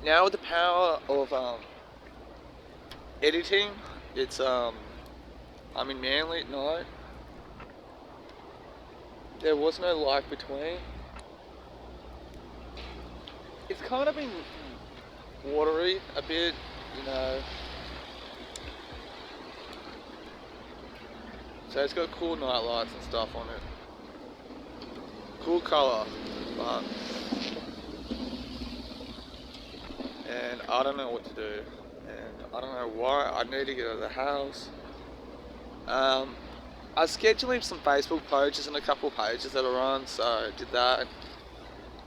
now with the power of editing, it's I'm in Manly at night. There was no life between. It's kind of been watery a bit, you know. So it's got cool night lights and stuff on it. Cool colour, but and I don't know what to do, and I don't know why. I need to get out of the house. I was scheduling some Facebook posts and a couple pages that are on, so I did that.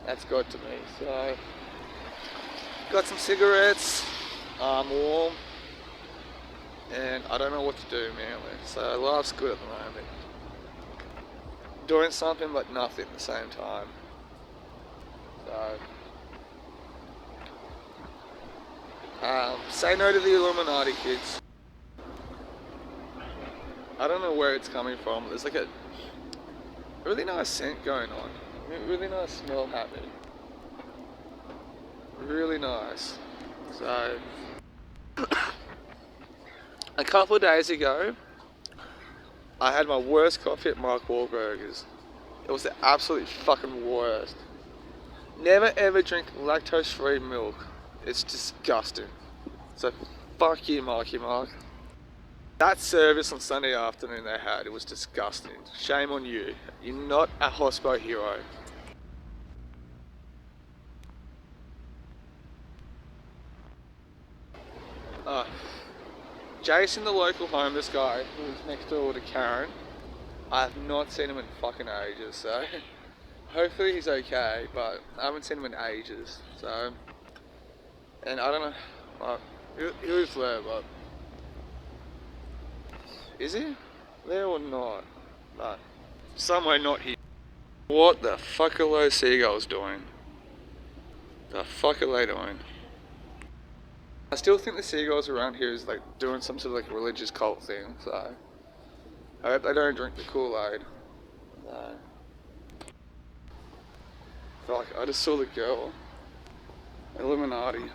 That's got to me. So got some cigarettes. I'm warm, and I don't know what to do, man. So life's good at the moment. Doing something but nothing at the same time. So say no to the Illuminati, kids. I don't know where it's coming from. There's like a really nice scent going on. Really nice smell happening. Really nice. So a couple of days ago, I had my worst coffee at Mark Wahlburgers. It was the absolute fucking worst. Never ever drink lactose-free milk. It's disgusting. So fuck you, Marky Mark. That service on Sunday afternoon they had, it was disgusting. Shame on you. You're not a hospo hero. Jason, the local homeless guy who's next door to Karen, I have not seen him in fucking ages, so hopefully he's okay, but I haven't seen him in ages, so, and I don't know, well, he lives there, but, is he there or not? But, somewhere not here. What the fuck are those seagulls doing? The fuck are they doing? I still think the seagulls around here is like doing some sort of like religious cult thing, so I hope they don't drink the Kool-Aid. No. But like, I just saw the girl. Illuminati.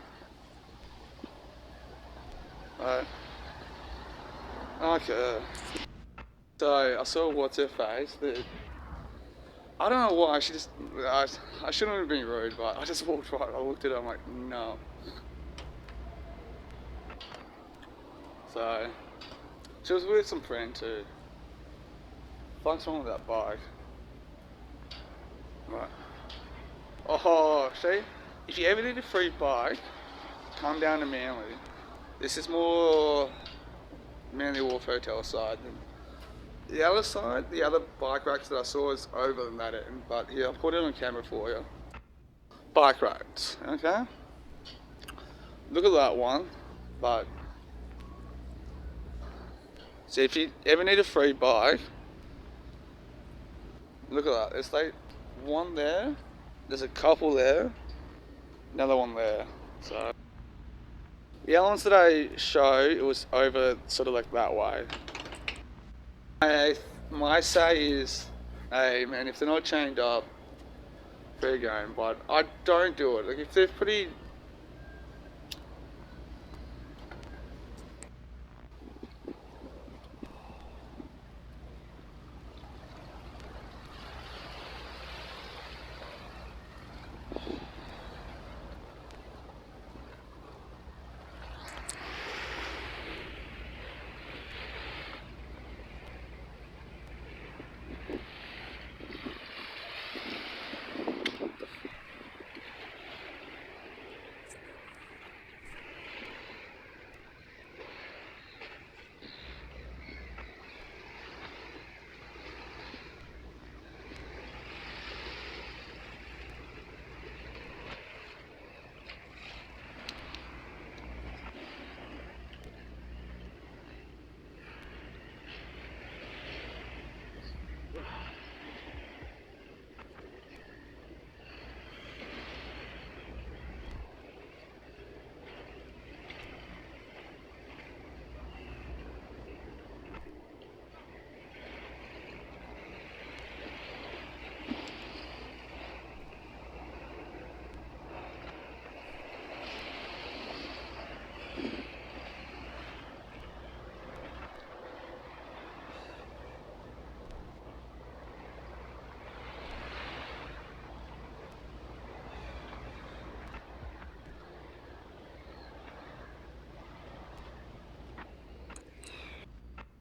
Okay. So I saw what's her face that I don't know why she just I shouldn't have been rude, but I just walked right. I looked at her. I'm like, no. So she was with some friend too. Fuck's wrong with that bike? Right. Oh, see? If you ever need a free bike, come down to Manly. This is more Manly Wharf Hotel side than the other side. The other bike racks that I saw is over than that end, but yeah, I'll put it on camera for you. Bike racks, okay? Look at that one, but see if you ever need a free bike, look at that. There's like one there, there's a couple there, another one there. So the other ones that I show, it was over sort of like that way. My say is, hey man, if they're not chained up, fair game, but I don't do it. Like if they're pretty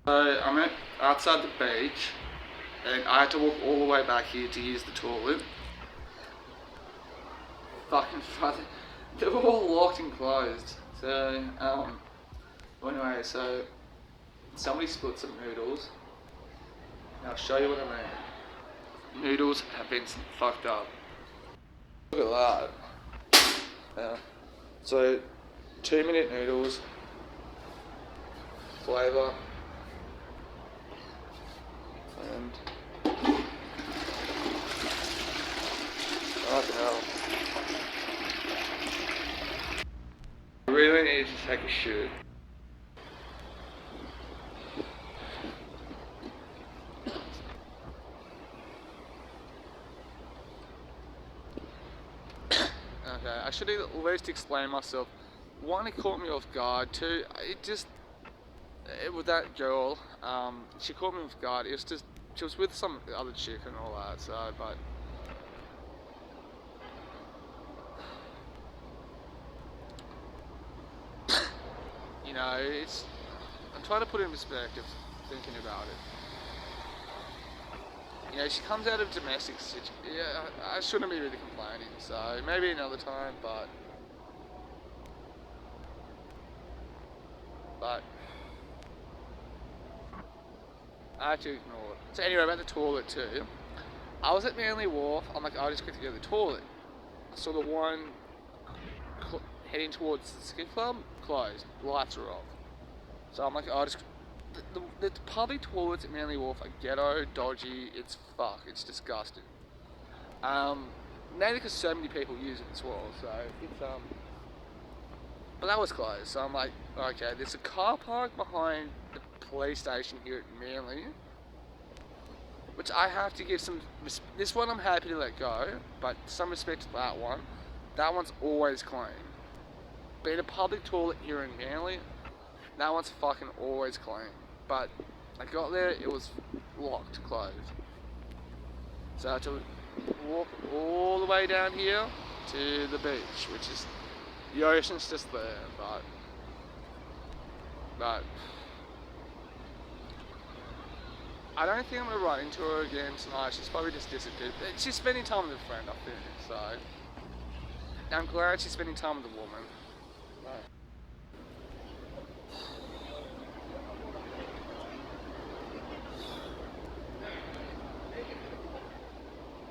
So I'm outside the beach, and I had to walk all the way back here to use the toilet. Fucking funny. They were all locked and closed. So, well, anyway, so somebody split some noodles. And I'll show you what I mean. Noodles have been fucked up. Look at that. Yeah. So, 2-minute noodles, flavour, and fucking hell. I really need to take a shit. Okay, I should at least explain myself. One, it caught me off guard. Two, with that girl, she caught me off guard. It was just, she was with some other chick and all that, so, but... You know, I'm trying to put it in perspective, thinking about it. You know, she comes out of domestic situation. Yeah, I shouldn't be really complaining, so maybe another time, but I had to ignore it. So anyway, about the toilet too. I was at Manly Wharf. I'm like, I just got to go to the toilet. I saw the one heading towards the ski club closed. Lights are off. So I'm like, the public toilets at Manly Wharf are ghetto, dodgy. It's it's disgusting. Mainly because so many people use it as well. So it's but that was closed. So I'm like, okay, there's a car park behind the police station here at Manly, which I have to give some. This one I'm happy to let go, but some respect to that one. That one's always clean. Being a public toilet here in Manly, that one's fucking always clean. But I got there, it was locked, closed. So I had to walk all the way down here to the beach, which is, the ocean's just there, but I don't think I'm going to run into her again tonight. She's probably just disappeared. She's spending time with a friend, I think, so I'm glad she's spending time with a woman.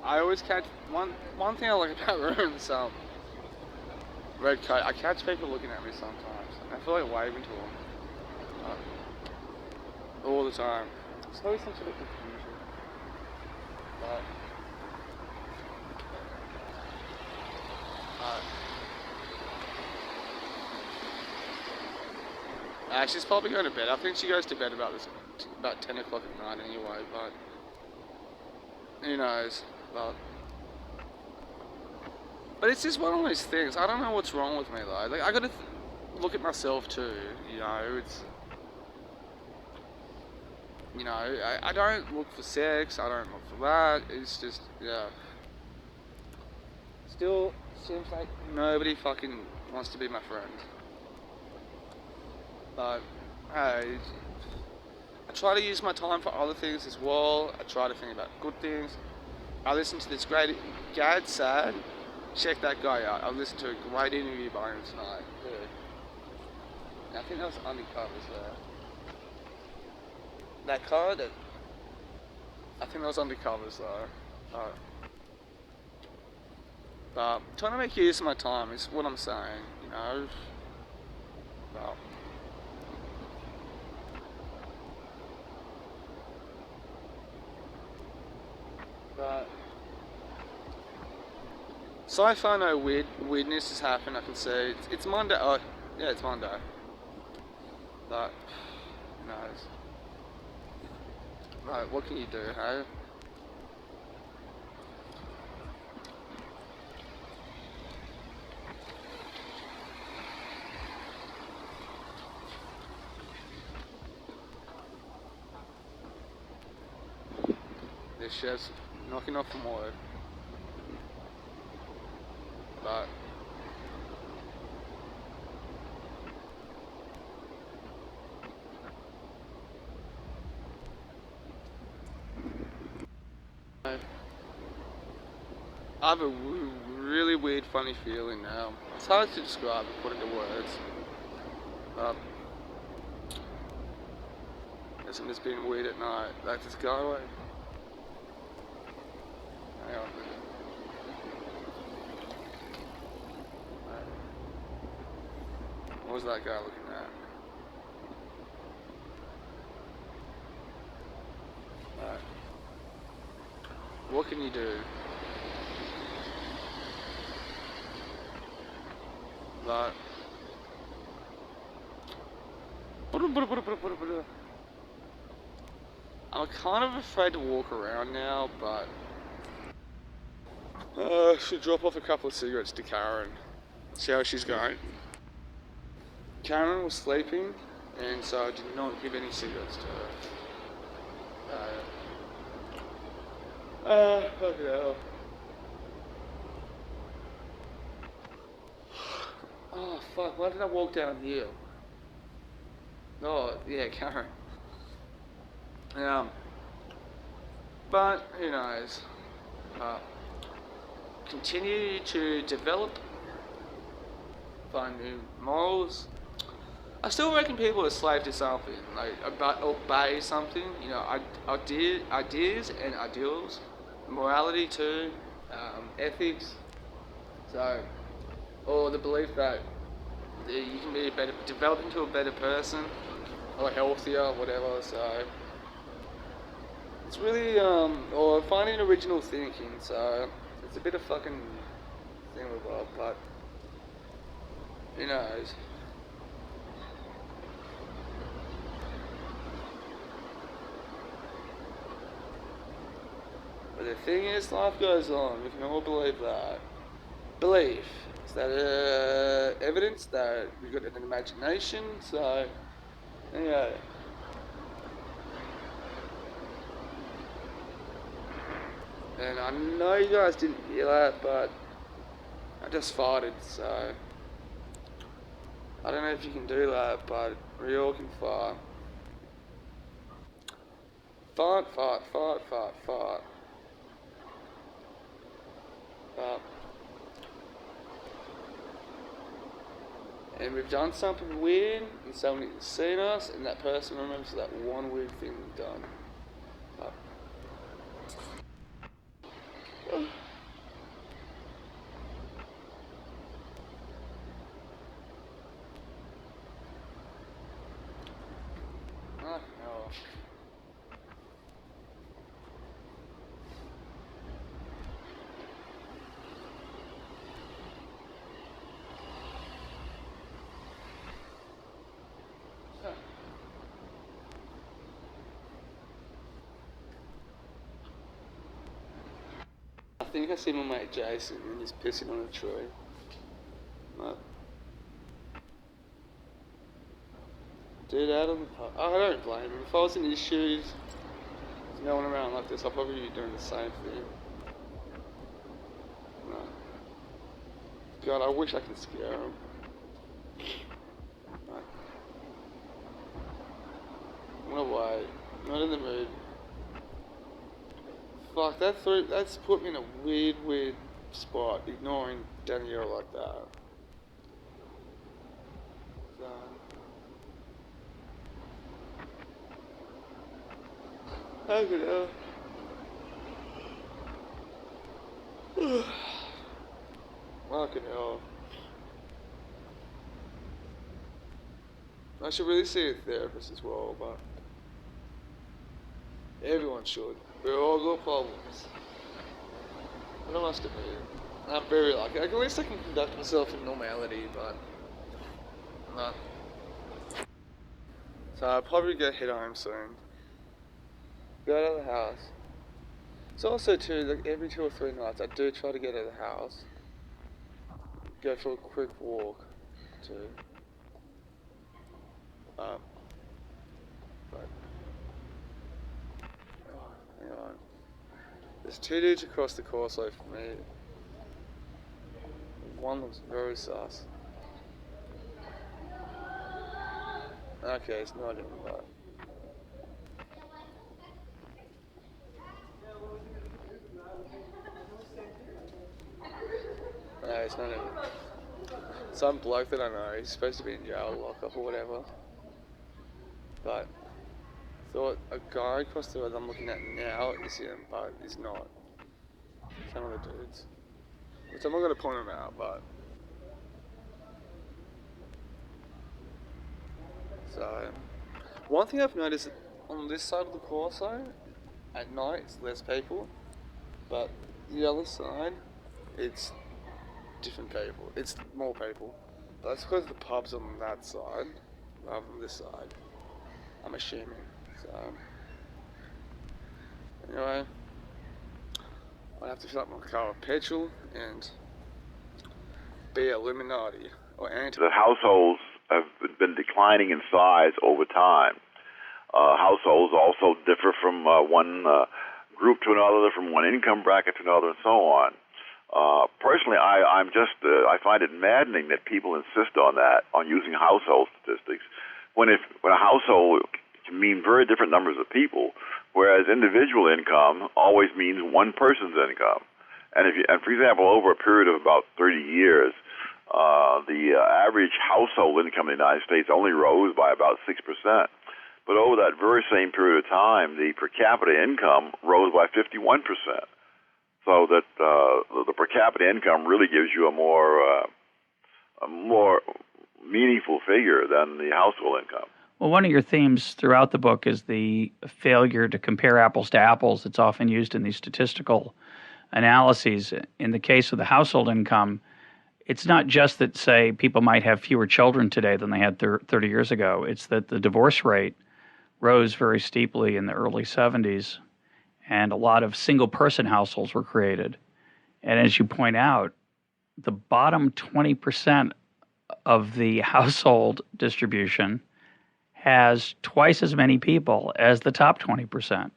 I always catch one thing I like about Rune's red coat. I catch people looking at me sometimes. I feel like waving to them all the time. It's always some sort of confusion. She's probably going to bed. I think she goes to bed about 10 o'clock at night anyway. But who knows? But it's just one of those things. I don't know what's wrong with me though. Like I gotta look at myself too. You know, I don't look for sex. I don't look for that. It's just Still seems like nobody fucking wants to be my friend. But hey, I try to use my time for other things as well. I try to think about good things. I listened to this great Gad Sad. Check that guy out. I listened to a great interview by him tonight. Yeah. I think that was Undercovers there. That card, I think that was Undercovers though. But trying to make use of my time is what I'm saying, you know. But so far no weirdness has happened. I can see it's Monday. Oh yeah, it's Monday. But who knows? Right, what can you do, hey? This chef's knocking off some wood. But I have a really weird, funny feeling now. It's hard to describe and put into words. Guess I'm just being weird at night. Like this guy, like, hang on a minute. What was that guy looking at? Right. What can you do? Like, I'm kind of afraid to walk around now, but I should drop off a couple of cigarettes to Karen. See how she's going. Karen was sleeping, and so I did not give any cigarettes to her. Fucking hell. Oh, fuck, why did I walk down here? Oh, yeah, Karen. But, who knows? Continue to develop, find new morals. I still reckon people are slave to something, like obey something, you know, ideas and ideals, morality too, ethics, so, or the belief that you can be develop into a better person, or healthier, whatever, so, it's really, or finding original thinking, so, it's a bit of fucking thing with Bob, but, who knows. But the thing is, life goes on. We can all believe that. Belief is that evidence that we've got an imagination. So, yeah. And I know you guys didn't hear that, but I just farted. So I don't know if you can do that, but we all can fart. Fart, fart, fart, fart, fart. And we've done something weird, and somebody's seen us, and that person remembers that one weird thing we've done. Oh, no. I think I see my mate Jason and he's pissing on a tree. What? Dude, out on the park. I don't blame him. If I was in his shoes, there's no one around like this, I'd probably be doing the same thing. No. God, I wish I could scare him. No. I'm gonna wait. I'm not in the mood. Fuck, that's put me in a weird spot, ignoring Danielle like that. So, fucking hell. Fucking hell. I should really see a therapist as well, but everyone should. We all got problems. What am I to be? I'm very lucky. At least I can conduct myself in normality, but no. So I'll probably go head home soon. Go out of the house. It's also too, like every 2 or 3 nights I do try to get out of the house. Go for a quick walk too. But oh, hang on. There's 2 dudes across the causeway from me. One looks very sus. Okay, it's not him, but it's not even some bloke that I know. He's supposed to be in jail, lockup or whatever. But I thought a guy across the road I'm looking at now is him, but he's not. Some of the dudes. Which I'm not going to point him out, but... So... One thing I've noticed on this side of the Corso, at night it's less people, but the other side, it's different people. It's more people. But that's because the pub's on that side, rather than this side. I'm assuming. So... Anyway... I have to fill up my car with petrol and be Illuminati or anti. The households have been declining in size over time. Households also differ from one group to another, from one income bracket to another, and so on. Personally, I find it maddening that people insist on that, on using household statistics, when a household can mean very different numbers of people, whereas individual income always means one person's income. And for example, over a period of about 30 years, the average household income in the United States only rose by about 6%. But over that very same period of time, the per capita income rose by 51%. So that the per capita income really gives you a more meaningful figure than the household income. Well, one of your themes throughout the book is the failure to compare apples to apples that's often used in these statistical analyses. In the case of the household income, it's not just that, say, people might have fewer children today than they had 30 years ago. It's that the divorce rate rose very steeply in the early 70s, and a lot of single-person households were created. And as you point out, the bottom 20% of the household distribution has twice as many people as the top 20%,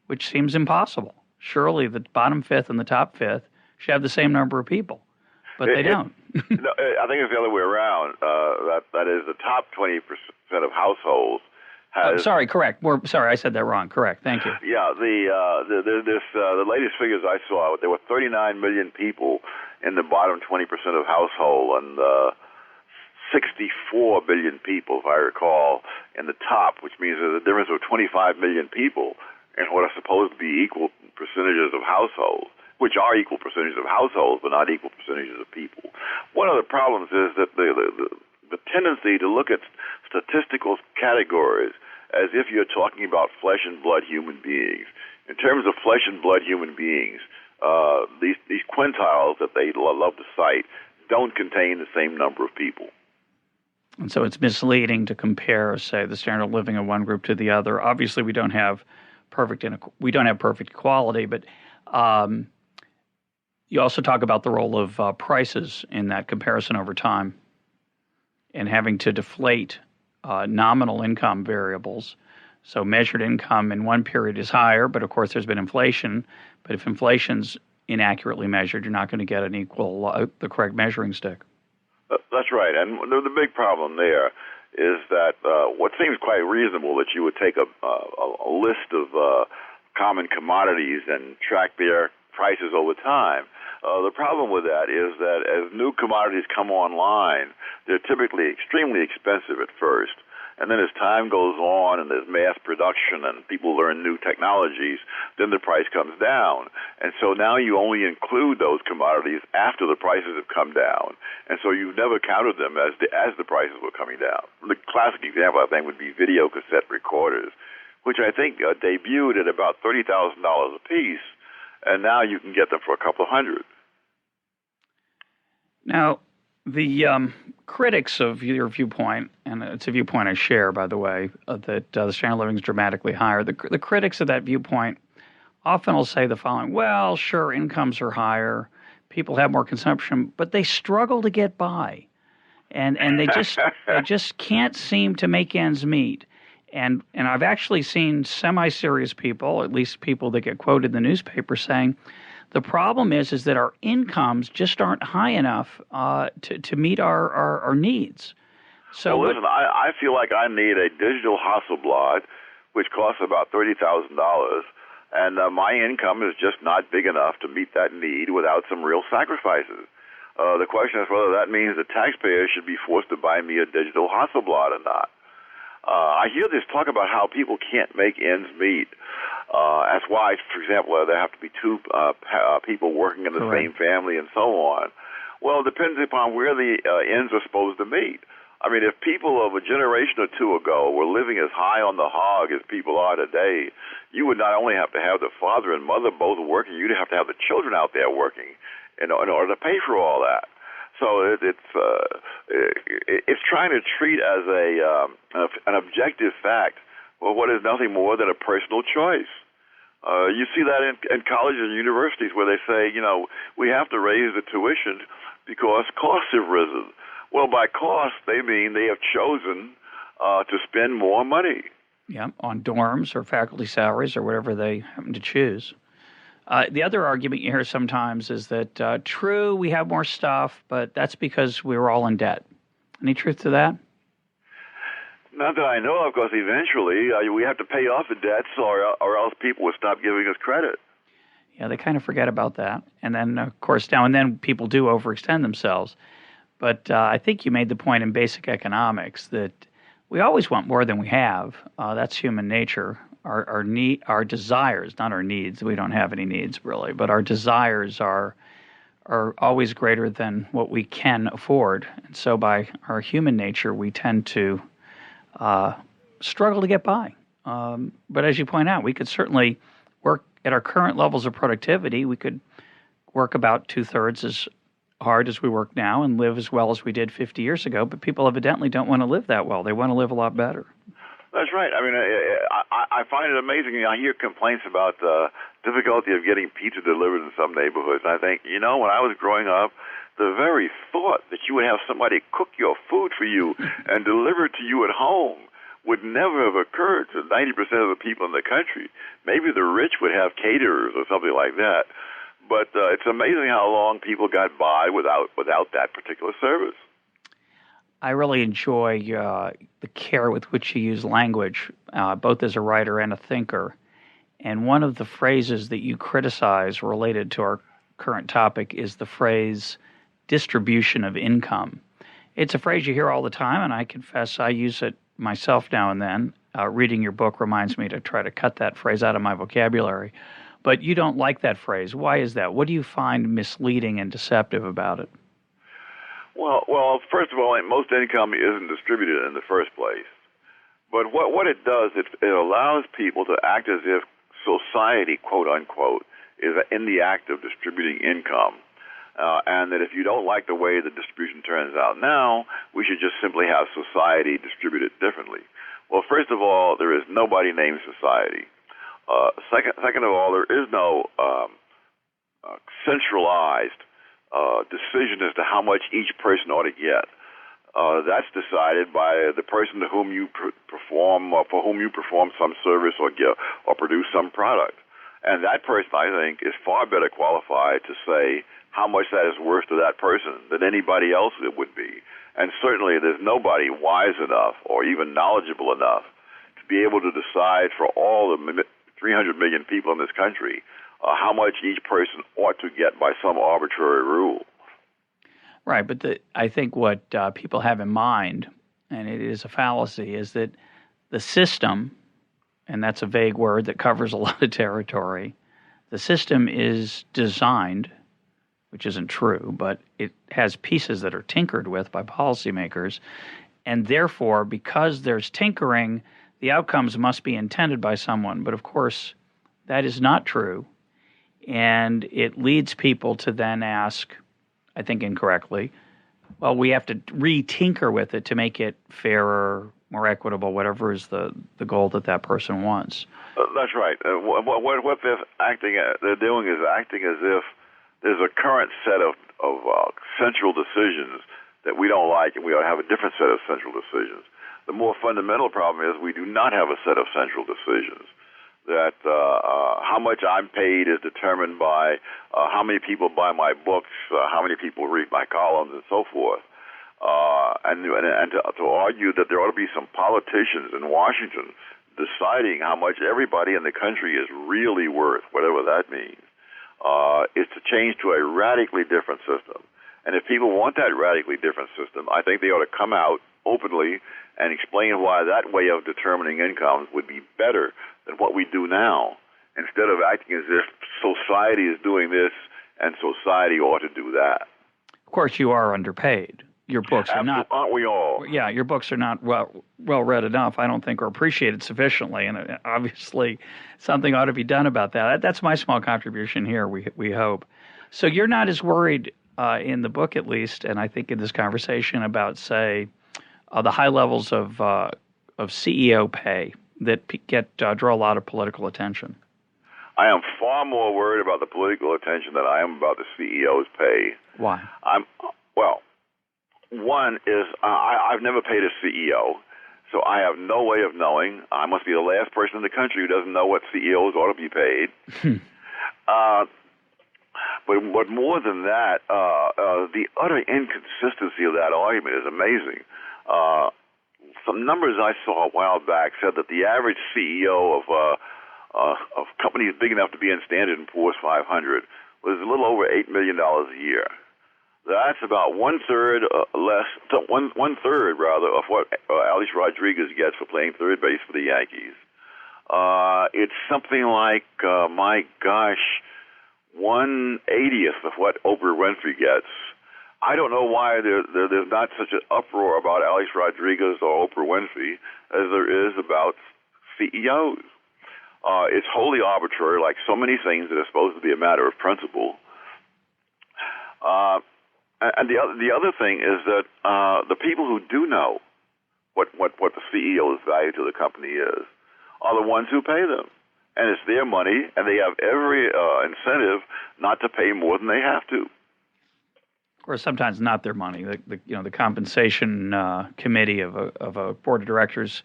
which seems impossible. Surely the bottom fifth and the top fifth should have the same number of people, but they don't. No, I think it's the other way around. That is, the top 20% of households has... correct. I said that wrong. Correct. Thank you. Yeah, the latest figures I saw, there were 39 million people in the bottom 20% of household, and 64 billion people, if I recall, in the top, which means there's a difference of 25 million people in what are supposed to be equal percentages of households, which are equal percentages of households, but not equal percentages of people. One of the problems is that the tendency to look at statistical categories as if you're talking about flesh and blood human beings. In terms of flesh and blood human beings, these quintiles that they love to cite don't contain the same number of people. And so it's misleading to compare, say, the standard of living of one group to the other. Obviously, we don't have perfect equality, but you also talk about the role of prices in that comparison over time, and having to deflate nominal income variables. So measured income in one period is higher, but of course there's been inflation. But if inflation's inaccurately measured, you're not going to get the correct measuring stick. That's right, and the big problem there is that what seems quite reasonable, that you would take a list of common commodities and track their prices over time. The problem with that is that as new commodities come online, they're typically extremely expensive at first. And then as time goes on and there's mass production and people learn new technologies, then the price comes down. And so now you only include those commodities after the prices have come down. And so you've never counted them as the prices were coming down. The classic example, I think, would be video cassette recorders, which I think debuted at about $30,000 a piece, and now you can get them for a couple of hundred. Now, the critics of your viewpoint, and it's a viewpoint I share, by the way, that the standard of living is dramatically higher. The critics of that viewpoint often will say the following: well, sure, incomes are higher, people have more consumption, but they struggle to get by, and they just can't seem to make ends meet. And I've actually seen semi-serious people, at least people that get quoted in the newspaper, saying the problem is that our incomes just aren't high enough to meet our needs. So well, listen, I feel like I need a digital Hasselblad, which costs about $30,000, and my income is just not big enough to meet that need without some real sacrifices. The question is whether that means the taxpayer should be forced to buy me a digital Hasselblad or not. I hear this talk about how people can't make ends meet. That's why, for example, there have to be two people working in the same family and so on. Well, it depends upon where the ends are supposed to meet. I mean, if people of a generation or two ago were living as high on the hog as people are today, you would not only have to have the father and mother both working, you'd have to have the children out there working in order to pay for all that. So it's trying to treat as an objective fact what is nothing more than a personal choice. You see that in colleges and universities where they say, we have to raise the tuition because costs have risen. Well, by cost, they mean they have chosen to spend more money. Yeah, on dorms or faculty salaries or whatever they happen to choose. The other argument you hear sometimes is that, true, we have more stuff, but that's because we were all in debt. Any truth to that? Not that I know of, because eventually we have to pay off the debts or else people will stop giving us credit. Yeah, they kind of forget about that. And then, of course, now and then people do overextend themselves. But I think you made the point in basic economics that we always want more than we have. That's human nature. Our desires, not our needs. We don't have any needs really, but our desires are always greater than what we can afford. And so, by our human nature, we tend to struggle to get by. But as you point out, we could certainly work at our current levels of productivity. We could work about 2/3 as hard as we work now and live as well as we did 50 years ago, but people evidently don't want to live that well. They want to live a lot better. That's right. I mean, I find it amazing. I hear complaints about the difficulty of getting pizza delivered in some neighborhoods. I think, when I was growing up, the very thought that you would have somebody cook your food for you and deliver it to you at home would never have occurred to 90% of the people in the country. Maybe the rich would have caterers or something like that. But it's amazing how long people got by without that particular service. I really enjoy the care with which you use language, both as a writer and a thinker. And one of the phrases that you criticize related to our current topic is the phrase distribution of income. It's a phrase you hear all the time, and I confess I use it myself now and then. Reading your book reminds me to try to cut that phrase out of my vocabulary. But you don't like that phrase. Why is that? What do you find misleading and deceptive about it? Well, first of all, most income isn't distributed in the first place. But what it does, it allows people to act as if society, quote unquote, is in the act of distributing income. And that if you don't like the way the distribution turns out now, we should just simply have society distribute it differently. Well, first of all, there is nobody named society. Second of all, there is no centralized decision as to how much each person ought to get. That's decided by the person to whom you perform, or for whom you perform some service or produce some product. And that person, I think, is far better qualified to say how much that is worth to that person than anybody else it would be. And certainly there's nobody wise enough or even knowledgeable enough to be able to decide for all the 300 million people in this country how much each person ought to get by some arbitrary rule. Right, but I think what people have in mind, and it is a fallacy, is that the system, and that's a vague word that covers a lot of territory, the system is designed, which isn't true, but it has pieces that are tinkered with by policymakers, and therefore, because there's tinkering, the outcomes must be intended by someone. But of course, that is not true, and it leads people to then ask, I think incorrectly, well, we have to re-tinker with it to make it fairer, more equitable, whatever is the goal that person wants. That's right. What they're doing is acting as if there's a current set of central decisions that we don't like, and we ought to have a different set of central decisions. The more fundamental problem is we do not have a set of central decisions. That how much I'm paid is determined by how many people buy my books, how many people read my columns, and so forth. And to argue that there ought to be some politicians in Washington deciding how much everybody in the country is really worth, whatever that means, is to change to a radically different system. And if people want that radically different system, I think they ought to come out openly and explain why that way of determining incomes would be better than what we do now, instead of acting as if society is doing this and society ought to do that. Of course, you are underpaid. Your books are not. Aren't we all? Yeah, your books are not well read enough, I don't think, or appreciated sufficiently, and obviously something ought to be done about that. That's my small contribution here, we hope. So you're not as worried in the book, at least, and I think in this conversation about, say, the high levels of CEO pay that draw a lot of political attention. I am far more worried about the political attention than I am about the CEO's pay. Why? One is I've never paid a CEO, so I have no way of knowing. I must be the last person in the country who doesn't know what CEOs ought to be paid. But more than that, the utter inconsistency of that argument is amazing. Some numbers I saw a while back said that the average CEO of companies big enough to be in Standard & Poor's 500 was a little over $8 million a year. That's about one third rather of what Alex Rodriguez gets for playing third base for the Yankees. It's something like, my gosh, 1/80th of what Oprah Winfrey gets. I don't know why there's not such an uproar about Alex Rodriguez or Oprah Winfrey as there is about CEOs. It's wholly arbitrary, like so many things that are supposed to be a matter of principle. And the other thing is that the people who do know what the CEO's value to the company is are the ones who pay them. And it's their money, and they have every incentive not to pay more than they have to. Or sometimes not their money. The compensation committee of a board of directors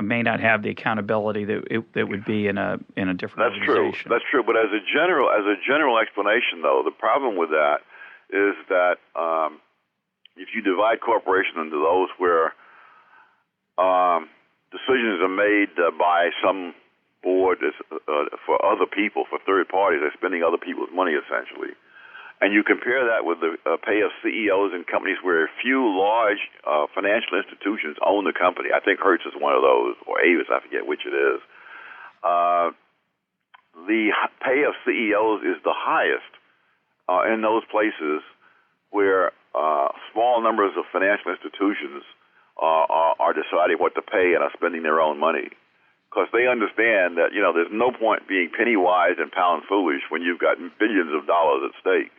may not have the accountability that would be in a different organization. That's true. But as a general explanation, though, the problem with that is that if you divide corporations into those where decisions are made by some board for other people, for third parties, they're spending other people's money essentially. And you compare that with the pay of CEOs in companies where few large financial institutions own the company. I think Hertz is one of those, or Avis, I forget which it is. The pay of CEOs is the highest in those places where small numbers of financial institutions are deciding what to pay and are spending their own money. Because they understand that, there's no point being penny wise and pound foolish when you've got billions of dollars at stake.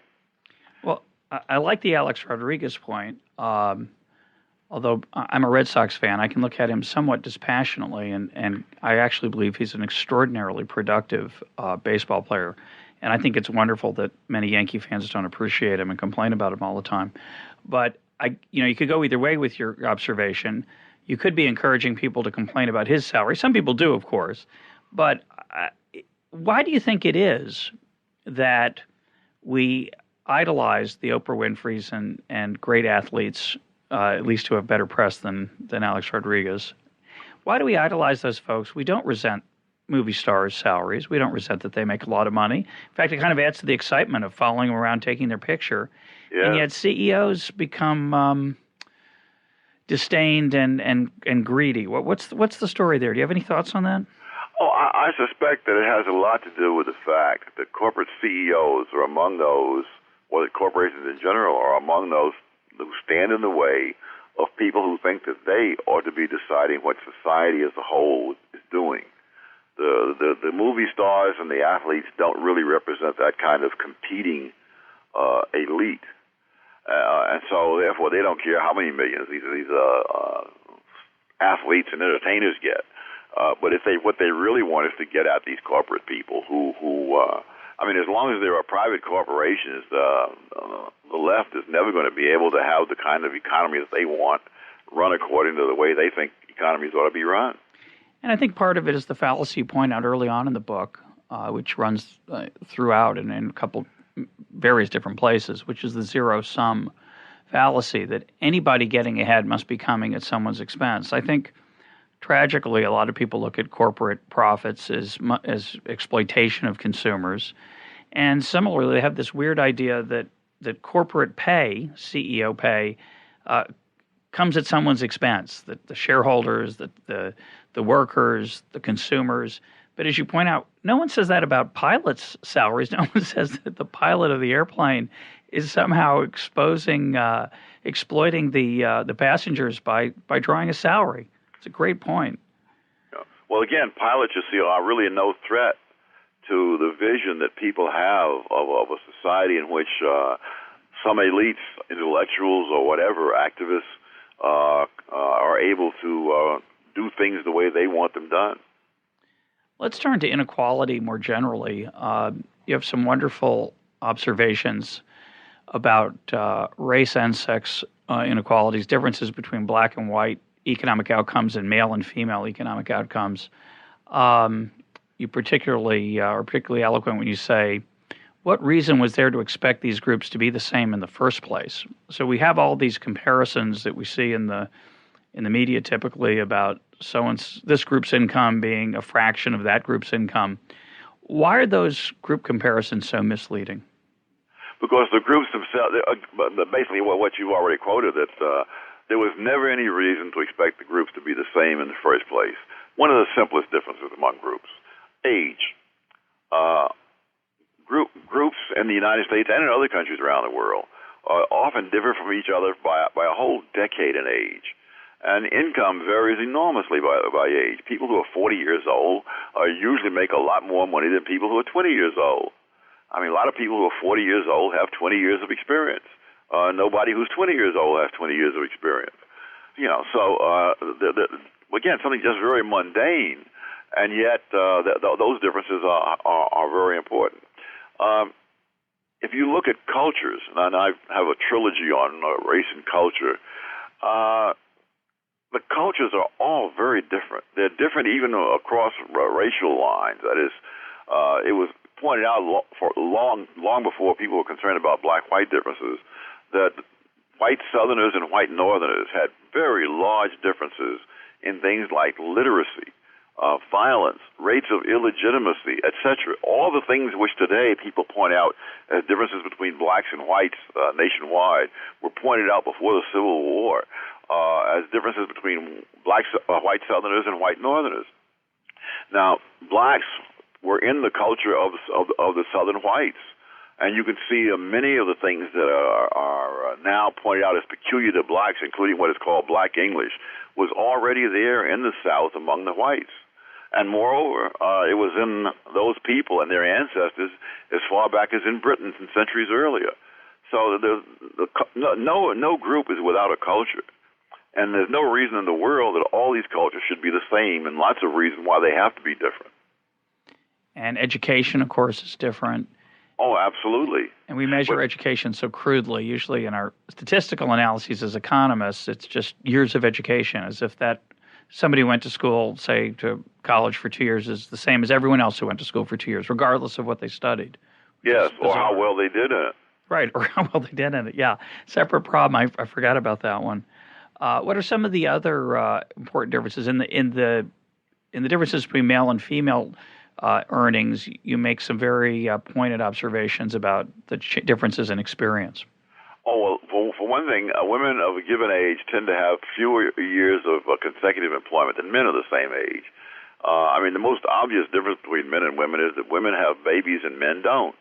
Well, I like the Alex Rodriguez point. Although I'm a Red Sox fan, I can look at him somewhat dispassionately, and I actually believe he's an extraordinarily productive baseball player. And I think it's wonderful that many Yankee fans don't appreciate him and complain about him all the time. But you could go either way with your observation. You could be encouraging people to complain about his salary. Some people do, of course. But why do you think it is that we idolize the Oprah Winfreys and great athletes, at least who have better press than Alex Rodriguez? Why do we idolize those folks? We don't resent movie stars' salaries. We don't resent that they make a lot of money. In fact, it kind of adds to the excitement of following them around, taking their picture. Yeah. And yet CEOs become disdained and greedy. What's the story there? Do you have any thoughts on that? Oh, I suspect that it has a lot to do with the fact that corporate CEOs are among those, or that corporations in general are among those who stand in the way of people who think that they ought to be deciding what society as a whole is doing. The movie stars and the athletes don't really represent that kind of competing elite. And so, therefore, they don't care how many millions these athletes and entertainers get. But what they really want is to get at these corporate people who as long as there are private corporations, the left is never going to be able to have the kind of economy that they want run according to the way they think economies ought to be run. And I think part of it is the fallacy you point out early on in the book, which runs throughout and in a couple various different places, which is the zero-sum fallacy that anybody getting ahead must be coming at someone's expense. I think, tragically, a lot of people look at corporate profits as exploitation of consumers. And similarly, they have this weird idea that that corporate pay, CEO pay, comes at someone's expense. The shareholders, the workers, the consumers. But as you point out, no one says that about pilots' salaries. No one says that the pilot of the airplane is somehow exploiting the passengers by drawing a salary. It's a great point. Yeah. Well, again, pilots, you see, are really no threat to the vision that people have of a society in which some elites, intellectuals or whatever, activists, are able to do things the way they want them done. Let's turn to inequality more generally. You have some wonderful observations about race and sex inequalities, differences between black and white economic outcomes and male and female economic outcomes. You particularly are particularly eloquent when you say, what reason was there to expect these groups to be the same in the first place? So we have all these comparisons that we see in the media typically about this group's income being a fraction of that group's income. Why are those group comparisons so misleading? Because the groups themselves, basically what you've already quoted, that there was never any reason to expect the groups to be the same in the first place. One of the simplest differences among groups, age. Groups in the United States and in other countries around the world often differ from each other by a whole decade in age. And income varies enormously by age. People who are 40 years old usually make a lot more money than people who are 20 years old. I mean, a lot of people who are 40 years old have 20 years of experience. Nobody who's 20 years old has 20 years of experience. So again, something just very mundane, and yet those differences are very important. If you look at cultures, and I have a trilogy on race and culture, the cultures are all very different. They're different even across racial lines. That is, it was pointed out long before people were concerned about black-white differences that white Southerners and white Northerners had very large differences in things like literacy, violence, rates of illegitimacy, etc. All the things which today people point out as differences between blacks and whites nationwide were pointed out before the Civil War as differences between white Southerners and white Northerners. Now, blacks were in the culture of the Southern whites, and you can see many of the things that are now pointed out as peculiar to blacks, including what is called black English, was already there in the South among the whites. And moreover, it was in those people and their ancestors as far back as in Britain and centuries earlier. So no group is without a culture. And there's no reason in the world that all these cultures should be the same, and lots of reasons why they have to be different. And education, of course, is different. Oh, absolutely. And we measure education so crudely. Usually in our statistical analyses as economists, it's just years of education, as if that somebody who went to school, say, to college for 2 years is the same as everyone else who went to school for 2 years, regardless of what they studied. Yes, or how well they did in it. Right, or how well they did in it, yeah. Separate problem. I forgot about that one. What are some of the other important differences in the differences between male and female earnings? You make some very pointed observations about the differences in experience. Oh, well, for one thing, women of a given age tend to have fewer years of consecutive employment than men of the same age. I mean, the most obvious difference between men and women is that women have babies and men don't.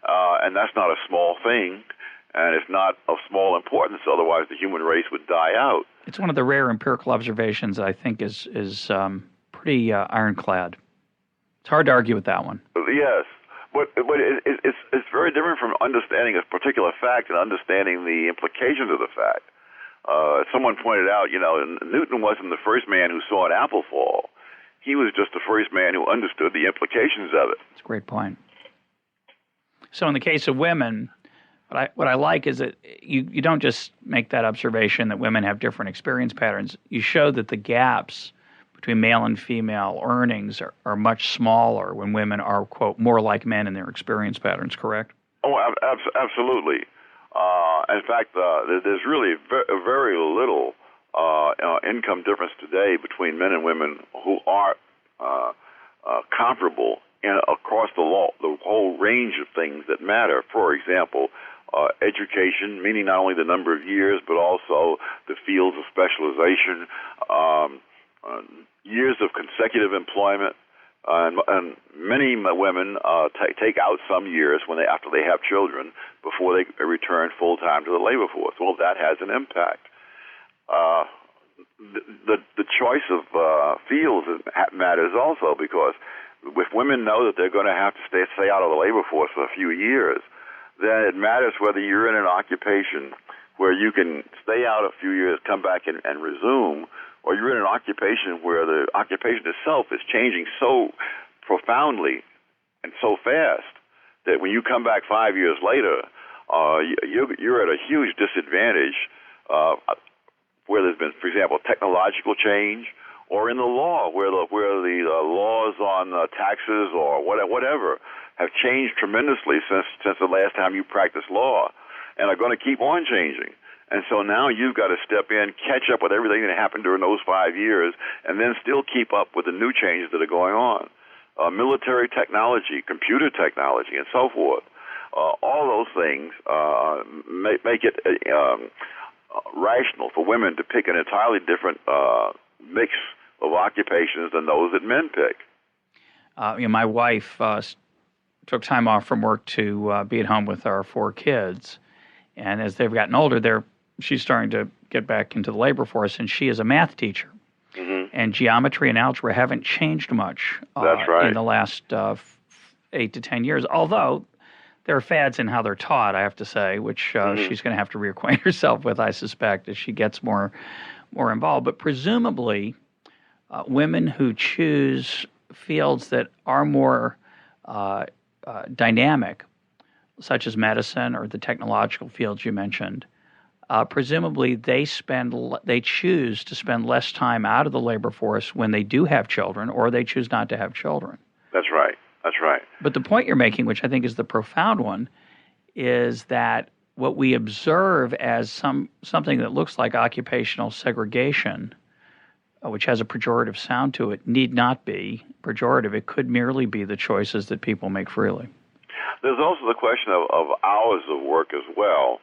And that's not a small thing, and it's not of small importance, otherwise the human race would die out. It's one of the rare empirical observations that I think is pretty ironclad. It's hard to argue with that one. Yes, but it's very different from understanding a particular fact and understanding the implications of the fact. Someone pointed out, Newton wasn't the first man who saw an apple fall. He was just the first man who understood the implications of it. That's a great point. So in the case of women, what I like is that you don't just make that observation that women have different experience patterns. You show that the gaps between male and female earnings are much smaller when women are, quote, more like men in their experience patterns, correct? Oh, absolutely. In fact, there's really very little income difference today between men and women who are comparable across the whole range of things that matter. For example, education, meaning not only the number of years, but also the fields of specialization, years of consecutive employment, and many women take out some years after they have children before they return full time to the labor force. Well, that has an impact. The choice of fields matters also, because if women know that they're going to have to stay out of the labor force for a few years, then it matters whether you're in an occupation where you can stay out a few years, come back and resume, or you're in an occupation where the occupation itself is changing so profoundly and so fast that when you come back 5 years later, you're at a huge disadvantage where there's been, for example, technological change, or in the law where the laws on taxes or whatever have changed tremendously since the last time you practiced law, and are going to keep on changing. And so now you've got to step in, catch up with everything that happened during those 5 years, and then still keep up with the new changes that are going on. Military technology, computer technology, and so forth. All those things make it rational for women to pick an entirely different mix of occupations than those that men pick. My wife took time off from work to be at home with our 4 kids. And as they've gotten older, she's starting to get back into the labor force, and she is a math teacher. Mm-hmm. And geometry and algebra haven't changed much That's right. in the last 8 to 10 years, although there are fads in how they're taught, I have to say, which she's going to have to reacquaint herself with, I suspect, as she gets more involved. But presumably, women who choose fields that are more dynamic, such as medicine or the technological fields you mentioned, presumably they choose to spend less time out of the labor force when they do have children, or they choose not to have children. That's right. That's right. But the point you're making, which I think is the profound one, is that what we observe as something that looks like occupational segregation, which has a pejorative sound to it, need not be pejorative. It could merely be the choices that people make freely. There's also the question of hours of work as well,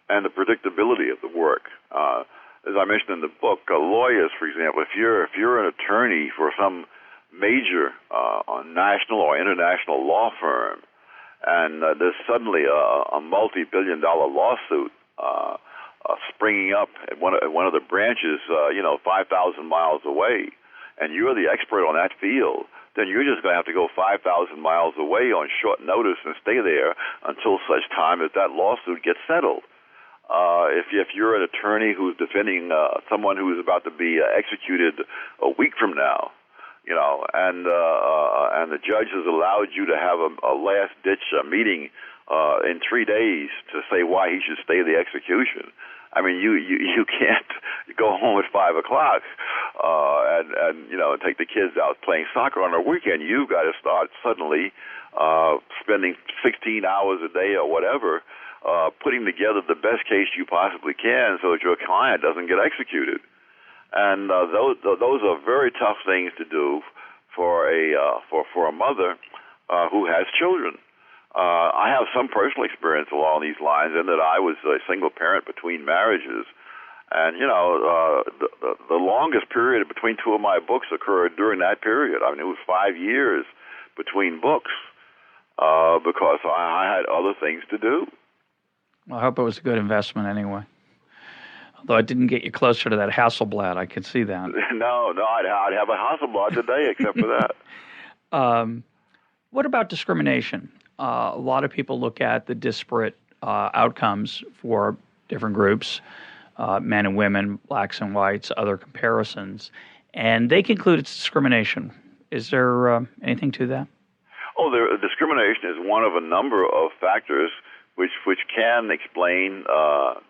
and the predictability of the work. As I mentioned in the book, lawyers, for example, if you're an attorney for some major national or international law firm, and there's suddenly a multi-billion-dollar lawsuit springing up at one of the branches, 5,000 miles away, and you're the expert on that field, then you're just going to have to go 5,000 miles away on short notice and stay there until such time as that lawsuit gets settled. If you're an attorney who's defending someone who is about to be executed a week from now, and the judge has allowed you to have a last-ditch meeting in 3 days to say why he should stay the execution. I mean, you can't go home at 5 o'clock and take the kids out playing soccer on a weekend. You've got to start suddenly spending 16 hours a day or whatever, putting together the best case you possibly can so that your client doesn't get executed. And those are very tough things to do for a mother who has children. I have some personal experience along these lines in that I was a single parent between marriages. And, the longest period between 2 of my books occurred during that period. I mean, it was 5 years between books because I had other things to do. Well, I hope it was a good investment anyway. Although it didn't get you closer to that Hasselblad, I could see that. No, I'd have a Hasselblad today except for that. What about discrimination? A lot of people look at the disparate outcomes for different groups, men and women, blacks and whites, other comparisons, and they conclude it's discrimination. Is there anything to that? Oh, discrimination is one of a number of factors which can explain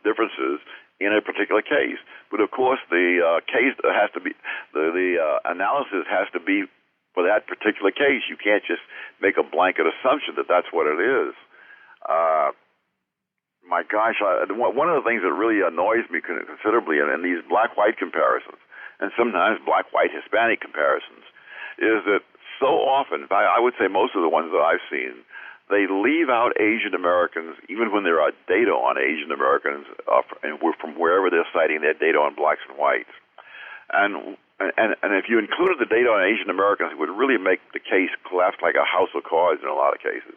differences in a particular case. But of course, the case has to be the analysis has to be for that particular case. You can't just make a blanket assumption that that's what it is. My gosh, one of the things that really annoys me considerably in these black-white comparisons, and sometimes black-white-Hispanic comparisons, is that so often, I would say most of the ones that I've seen, they leave out Asian Americans, even when there are data on Asian Americans, and from wherever they're citing their data on blacks and whites. And if you included the data on Asian Americans, it would really make the case collapse like a house of cards in a lot of cases.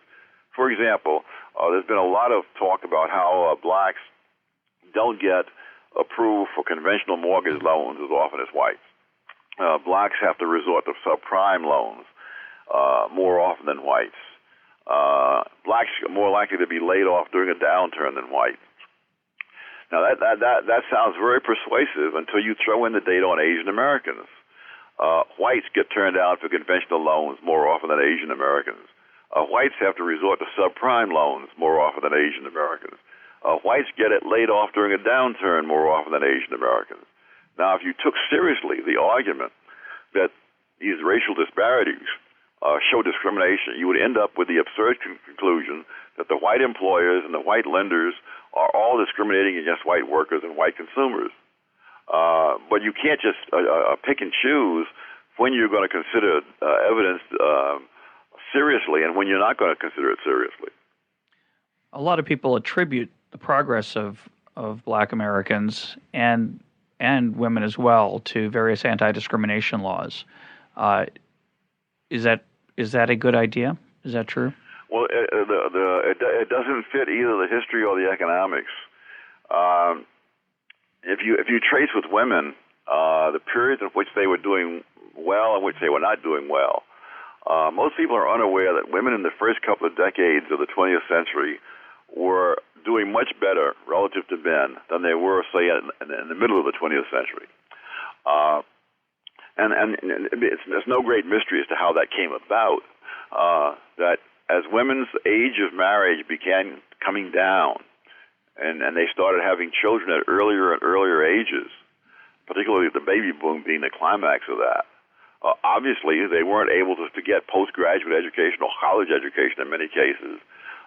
For example, there's been a lot of talk about how blacks don't get approved for conventional mortgage loans as often as whites. Blacks have to resort to subprime loans more often than whites. Blacks are more likely to be laid off during a downturn than whites. Now that sounds very persuasive until you throw in the data on Asian Americans. Whites get turned down for conventional loans more often than Asian Americans. Whites have to resort to subprime loans more often than Asian Americans. Whites get it laid off during a downturn more often than Asian Americans. Now, if you took seriously the argument that these racial disparities show discrimination, you would end up with the absurd conclusion that the white employers and the white lenders are all discriminating against white workers and white consumers. But you can't just pick and choose when you're going to consider evidence seriously and when you're not going to consider it seriously. A lot of people attribute the progress of black Americans and women as well to various anti-discrimination laws. Is that a good idea? Is that true? Well, it doesn't fit either the history or the economics. If you trace with women the periods in which they were doing well and which they were not doing well, most people are unaware that women in the first couple of decades of the 20th century were doing much better relative to men than they were, say, in the middle of the 20th century. And there's no great mystery as to how that came about, that as women's age of marriage began coming down and they started having children at earlier and earlier ages, particularly the baby boom being the climax of that, obviously they weren't able to get postgraduate education or college education in many cases,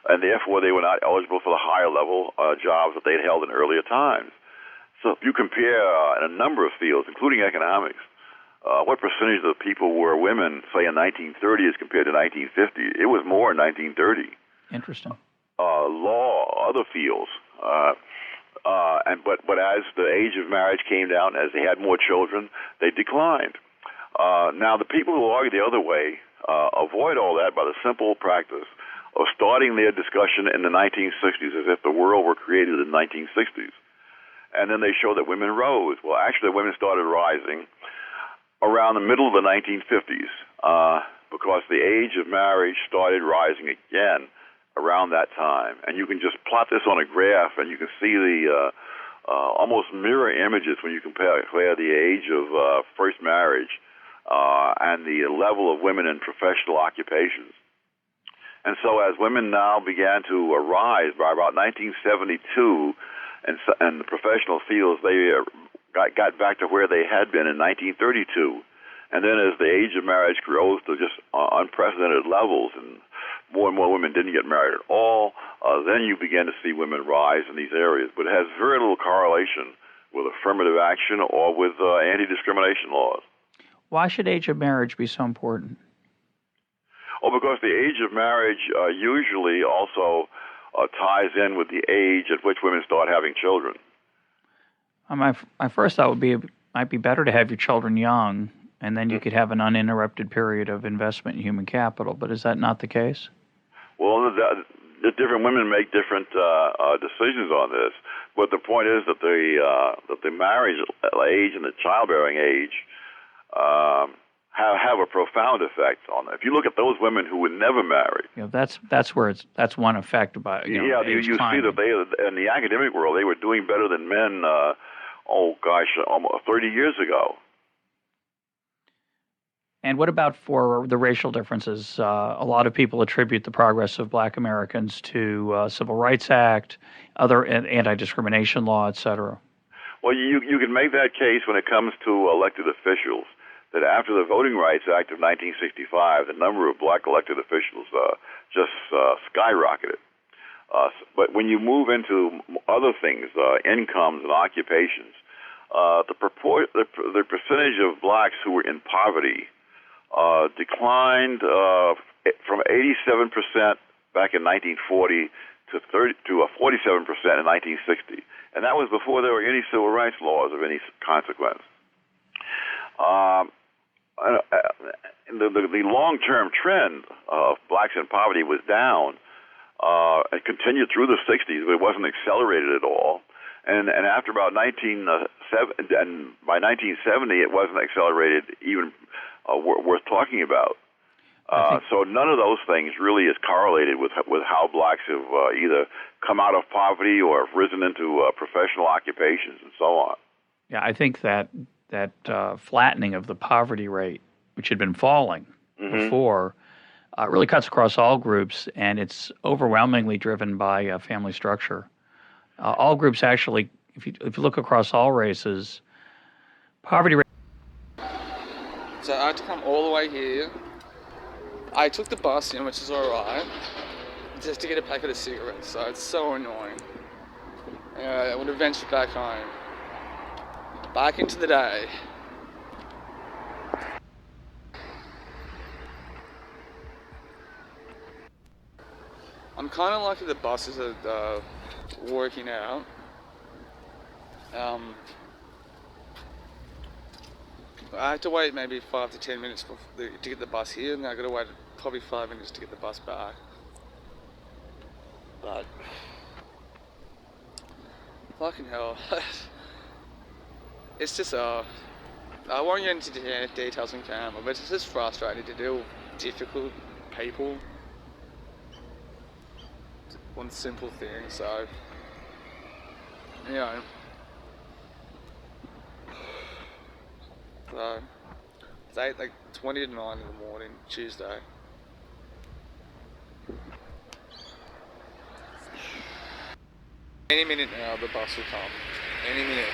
and therefore they were not eligible for the higher level jobs that they'd held in earlier times. So if you compare in a number of fields, including economics, what percentage of the people were women, say, in 1930 as compared to 1950? It was more in 1930. Interesting. Law, other fields. But as the age of marriage came down, as they had more children, they declined. Now, the people who argue the other way avoid all that by the simple practice of starting their discussion in the 1960s as if the world were created in the 1960s. And then they show that women rose. Well, actually, women started rising around the middle of the 1950s because the age of marriage started rising again around that time. And you can just plot this on a graph, and you can see the almost mirror images when you compare the age of first marriage and the level of women in professional occupations. And so as women now began to rise by about 1972, and the professional fields, they got back to where they had been in 1932. And then as the age of marriage grows to just unprecedented levels and more women didn't get married at all, then you begin to see women rise in these areas. But it has very little correlation with affirmative action or with anti-discrimination laws. Why should age of marriage be so important? Oh, because the age of marriage usually also ties in with the age at which women start having children. My first thought might be better to have your children young, and then you could have an uninterrupted period of investment in human capital. But is that not the case? Well, the different women make different decisions on this. But the point is that the marriage age and the childbearing age have a profound effect on it. If you look at those women who would never marry, that's one effect about you see that they in the academic world they were doing better than men. Almost 30 years ago. And what about for the racial differences? A lot of people attribute the progress of black Americans to Civil Rights Act, other anti-discrimination law, et cetera. Well, you can make that case when it comes to elected officials, that after the Voting Rights Act of 1965, the number of black elected officials just skyrocketed. But when you move into other things, incomes and occupations, the percentage of blacks who were in poverty declined from 87% back in 1940 to 47% in 1960, and that was before there were any civil rights laws of any consequence. The long-term trend of blacks in poverty was down. It continued through the 60s, but it wasn't accelerated at all. And after about 1970, and by 1970, it wasn't accelerated even worth talking about. So none of those things really is correlated with how blacks have either come out of poverty or have risen into professional occupations and so on. Yeah, I think that flattening of the poverty rate, which had been falling before, really cuts across all groups, and it's overwhelmingly driven by family structure. All groups actually, if you look across all races, poverty rate. So I had to come all the way here. I took the bus in, which is alright, just to get a packet of cigarettes, so it's so annoying. I would have ventured back home. Back into the day. I'm kind of lucky the buses are working out. I had to wait maybe 5 to 10 minutes to get the bus here, and I got to wait probably 5 minutes to get the bus back. But fucking hell, it's just I won't get into details on camera, but it's just frustrating to deal with difficult people. One simple thing, so you know. So it's 20 to 9 in the morning, Tuesday. Any minute now, the bus will come. Any minute,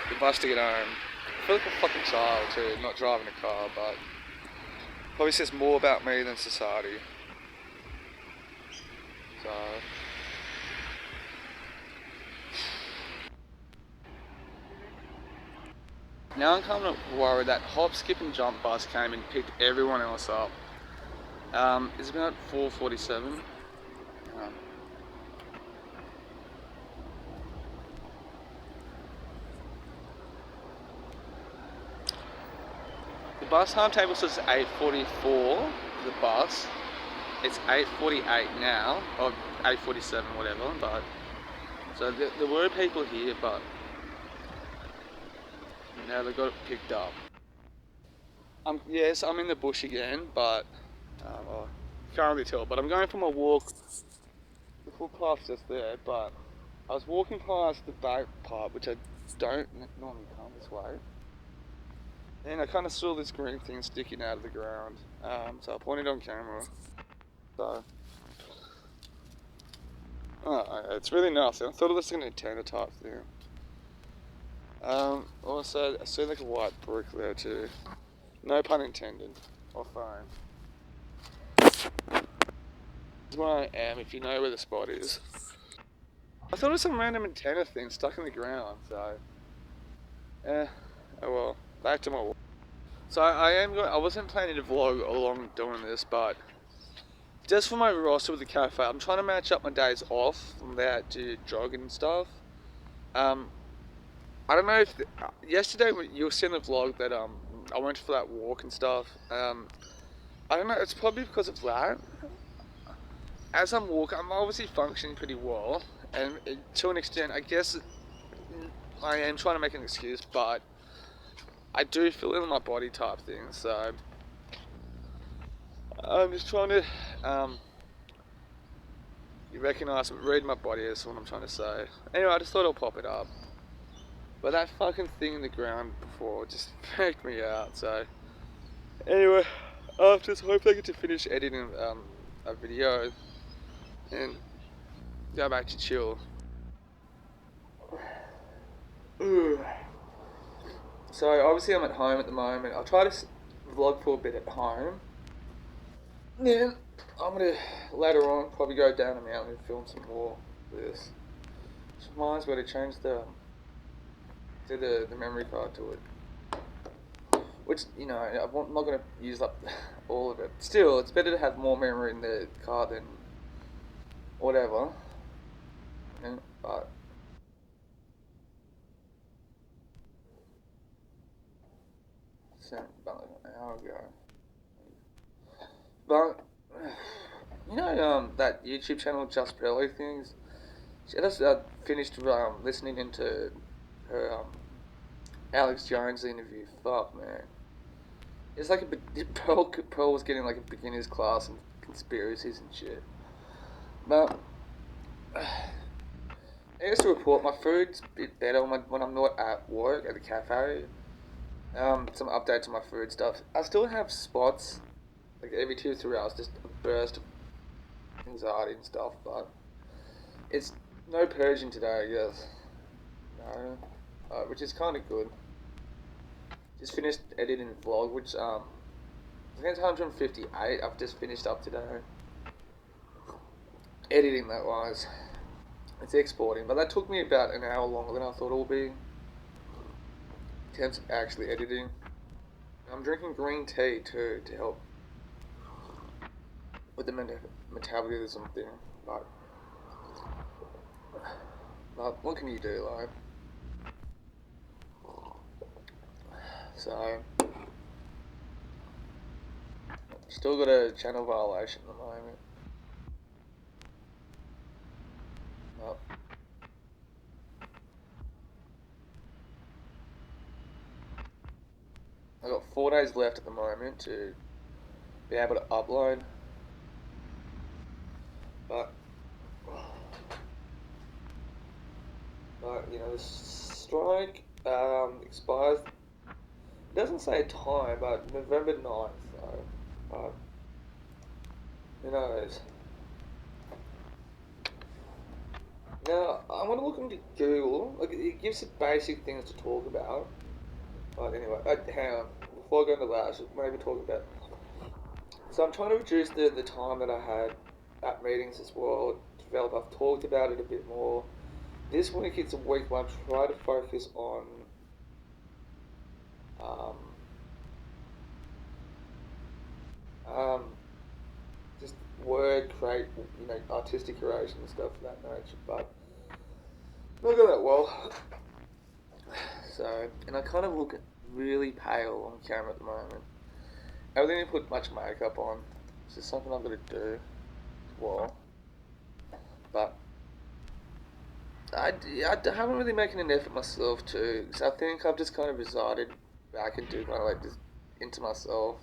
the bus to get home. I feel like a fucking child too, not driving a car, but probably says more about me than society. So. Now I'm kind of worried that hop, skip and jump bus came and picked everyone else up. It's about 4:47. The bus timetable says 8:44 for the bus. It's 8:48 now, or 8:47, whatever. But so there were people here, but now they got it picked up. Yes, I'm in the bush again, but well, can't really tell. But I'm going for my walk. The footpath's just there, but I was walking past the back part, which I don't normally come this way, and I kind of saw this green thing sticking out of the ground. So I pointed on camera. So it's really nasty. I thought it was an antenna type thing. Also, I see like a white brick there too. No pun intended. Or phone. That's where I am, if you know where the spot is. I thought it was some random antenna thing stuck in the ground, so. Oh well. Back to my walk. So I wasn't planning to vlog along doing this, but just for my roster with the cafe, I'm trying to match up my days off from that to jogging and stuff. I don't know if yesterday when you were seeing the vlog that I went for that walk and stuff. I don't know. It's probably because of that. As I'm walking, I'm obviously functioning pretty well, and to an extent, I guess I am trying to make an excuse, but I do feel it in my body type thing. So I'm just trying to you recognise, read my body is what I'm trying to say. Anyway, I just thought I'll pop it up. But that fucking thing in the ground before just freaked me out, so. Anyway, after this, hopefully I get to finish editing a video and go back to chill. So obviously I'm at home at the moment. I'll try to vlog for a bit at home. Then I'm gonna later on probably go down the mountain and film some more of this. Just reminds me to change the memory card to it. Which, you know, I'm not going to use up all of it. Still, it's better to have more memory in the card than whatever. And, but sent about like an hour ago. But you know, that YouTube channel Just Barely things. She just finished listening into her Alex Jones interview. Fuck man, it's like Pearl was getting like a beginner's class in conspiracies and shit. But I used to report my food's a bit better when I'm not at work at the cafe. Some updates on my food stuff. I still have spots, like every 2 or 3 hours, just a burst of anxiety and stuff, but it's no purging today, I guess. No, which is kind of good. Just finished editing the vlog, which I think it's 158. I've just finished up today. Editing that wise. It's exporting, but that took me about an hour longer than I thought it would be. In terms of actually editing. I'm drinking green tea too to help with the metabolism thing, but what can you do, like? So, still got a channel violation at the moment. Oh. I've got 4 days left at the moment to be able to upload, but you know, the strike expires. It doesn't say a time, but November 9th, so who knows? Now, I want to look into Google. Like, it gives you basic things to talk about. But anyway, hang on. Before I go into that, I should maybe talk about. So I'm trying to reduce the time that I had at meetings as well. I've talked about it a bit more. This week it's a week where I'm trying to focus on just word create, you know, artistic creation and stuff of that nature, but not going that well. So, and I kind of look really pale on camera at the moment. I really didn't put much makeup on. It's just something I've got to do as well. But I haven't really making an effort myself too. So I think I've just kind of resided back into kind of like just into myself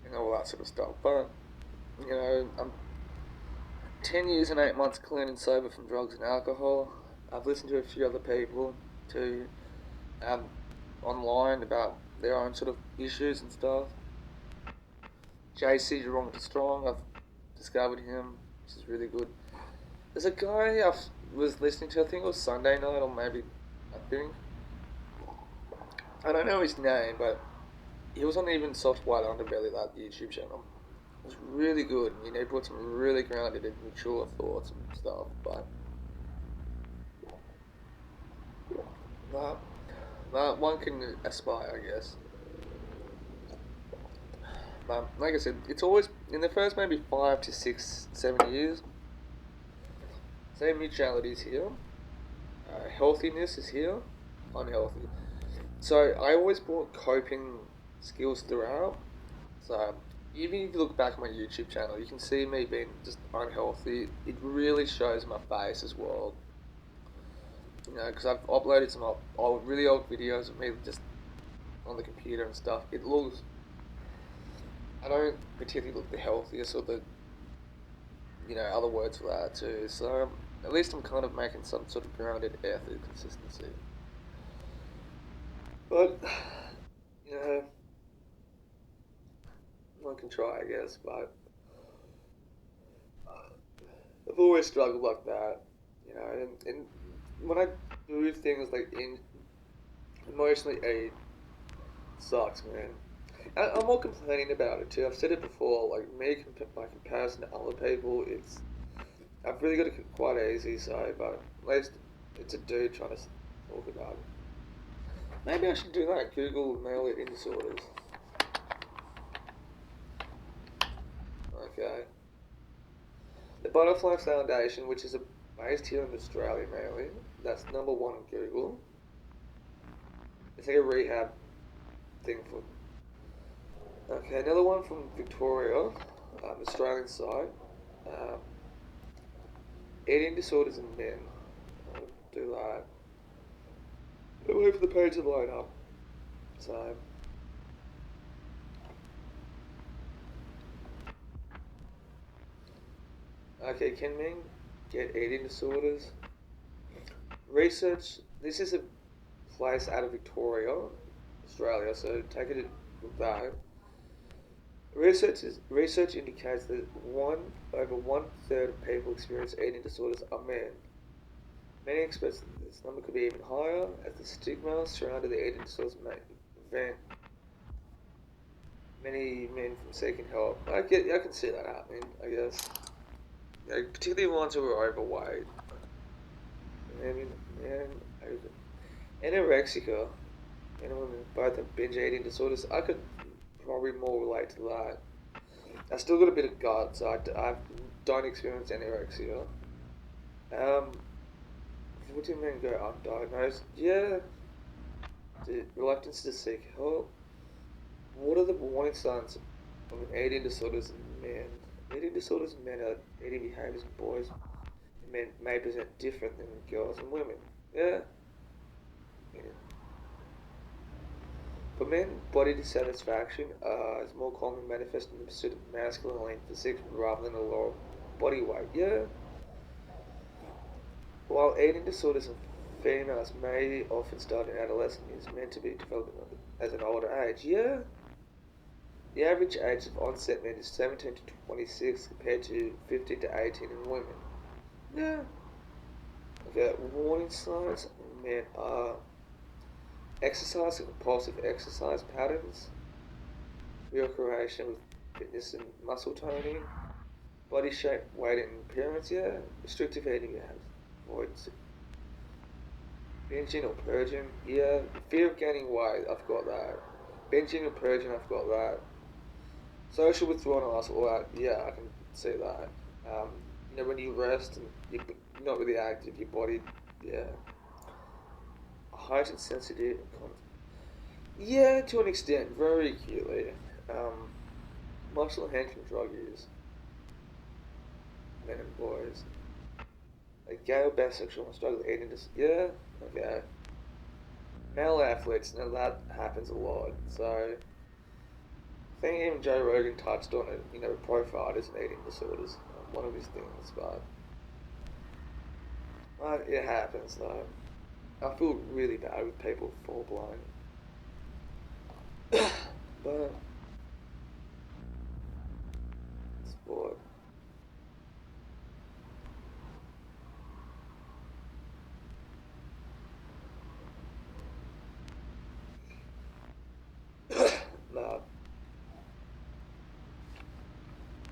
and all that sort of stuff. But you know, I'm 10 years and 8 months clean and sober from drugs and alcohol. I've listened to a few other people to online about their own sort of issues and stuff. JC Wrong to Strong, I've discovered him, which is really good. There's a guy I was listening to, I think it was Sunday night, or maybe, I don't know his name, but he was on Even Soft White Underbelly, that YouTube channel. It was really good, you know, he put some really grounded and mature thoughts and stuff, but one can aspire, I guess. But like I said, it's always in the first maybe 5 to 6, 7 years. Same mutuality is here. Healthiness is here. Unhealthy. So I always brought coping skills throughout. So even if you look back at my YouTube channel, you can see me being just unhealthy. It really shows my face as well. You know, because I've uploaded some really old videos of me just on the computer and stuff. It looks. I don't particularly look the healthiest or the, you know, other words for that too. So at least I'm kind of making some sort of grounded effort, consistency. But you know, one can try, I guess. But I've always struggled like that, you know. And when I do things like emotionally aid, it sucks, man. I'm more complaining about it too. I've said it before, like me by comparison to other people, I've really got it quite easy. So, but at least it's a dude trying to talk about it. Maybe I should do that. Google male eating disorders. Okay. Butterfly Foundation, which is based here in Australia mainly. That's number one on Google. It's like a rehab thing for. Okay, another one from Victoria, Australian side. Um, Eating disorders in men. I'll do that. I'll wait for the page to line up. So. Okay, can men get eating disorders? Research. This is a place out of Victoria, Australia, so take it with that. Research indicates that over 1/3 of people experiencing eating disorders are men. Many experts that this number could be even higher, as the stigma surrounding the eating disorders may prevent many men from seeking help. I can see that happening, I guess. Particularly ones who are overweight. I mean, man, anorexica, anyone with both have binge eating disorders, I could probably more relate to that. I still got a bit of gut, so I don't experience anorexia. What do you mean go undiagnosed? Yeah, the reluctance to seek help. What are the warning signs of an eating disorders in men? Eating disorders in men are eating behaviors in boys and men may present different than girls and women. Yeah. Yeah. For men, body dissatisfaction is more commonly manifest in the pursuit of masculine lean physique rather than a lower body weight. Yeah. While eating disorders in females may often start in adolescence, it is meant to be developed as an older age. Yeah. The average age of onset men is 17 to 26 compared to 15 to 18 in women. Yeah. Okay, warning signs in men are exercise and compulsive exercise patterns, reoccurration with fitness and muscle toning, body shape, weight and appearance, yeah, restrictive eating, avoid binging or purging, yeah, fear of gaining weight, I've got that. Binging or purging, I've got that. Social withdrawal and all that, yeah, I can see that. When you rest and you're not really active, your body, yeah. Heightened sensitivity, yeah, to an extent, very acutely. Muscle enhancement drug use, men and boys. Like gay or bisexual struggle eating yeah, okay. Male athletes, now that happens a lot. So I think even Joe Rogan touched on it, profiles and eating disorders, one of his things, but it happens though. I feel really bad with people fall blind. But sport. Nah.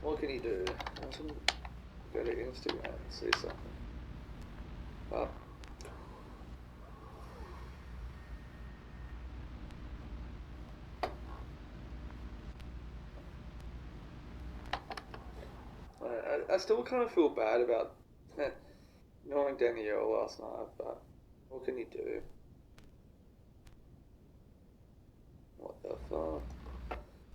What can you do? I can go to Instagram and see something. Oh. I still kind of feel bad about knowing Danielle last night, but what can you do? What the fuck?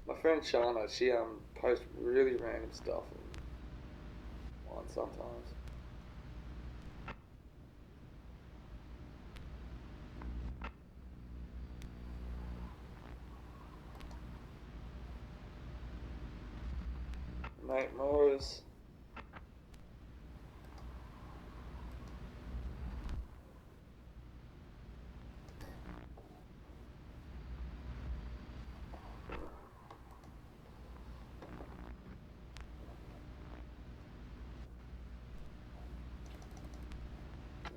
My friend Shana, she posts really random stuff on sometimes. Mate Morris.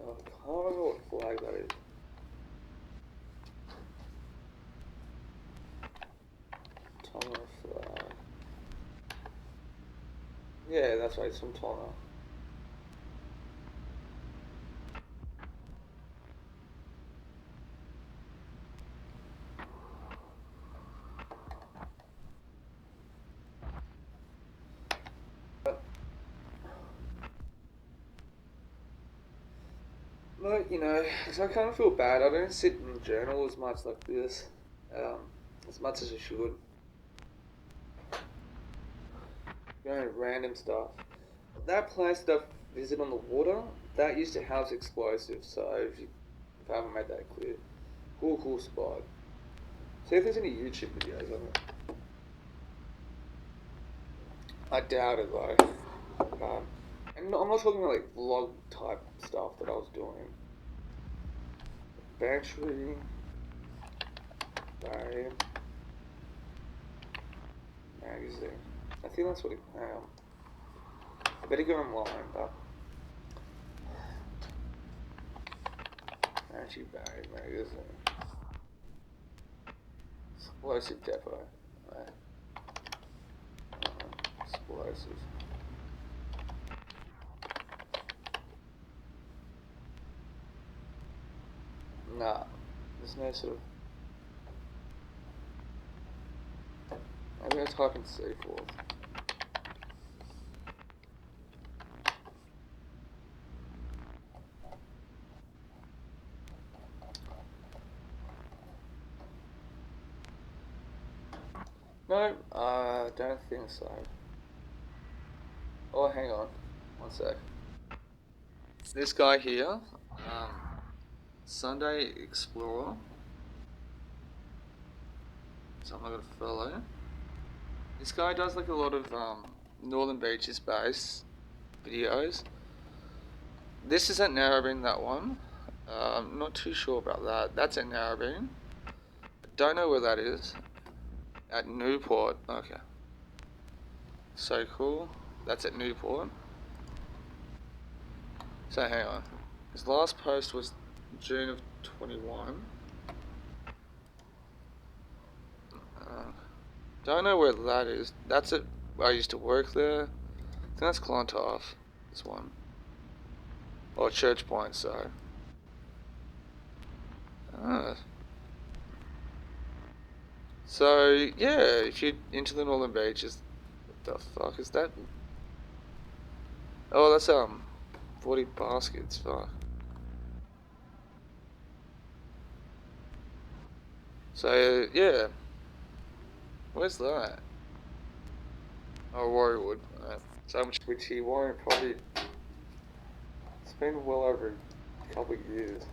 Oh, I can't remember what flag that is. Tonga flag. Yeah, that's right, it's from Tonga. But, you know, 'cause I kind of feel bad. I don't sit and journal as much like this, um, as much as I should. You know, random stuff. That place that I visit on the water, that used to house explosives, so if I haven't made that clear. Cool spot. See if there's any YouTube videos of it. I doubt it though. And I'm not talking about like vlog type stuff that I was doing. Battery. Bay. Magazine. I think that's what it. I better go online, but. Actually, Bay Magazine. Explosive Depot. Right. Explosive. Nah, there's no sort of. I'm gonna type in C4. No, I don't think so. Oh, hang on. One sec. This guy here, Sunday Explorer. So I'm not gonna follow. This guy does like a lot of Northern Beaches based videos. This is at Narrabeen, that one. I'm not too sure about that. That's at Narrabeen. Don't know where that is. At Newport. Okay. So cool. That's at Newport. So hang on. His last post was June of 21. Don't know where that is. That's it. I used to work there. I think that's Clontarf. This one. Or Church Point, sorry. So, yeah, if you're into the Northern Beaches, what the fuck is that? Oh, that's 40 baskets, fuck. So, yeah. Where's that? Oh, Warriewood. So much which he won't probably. It's been well over a couple of years.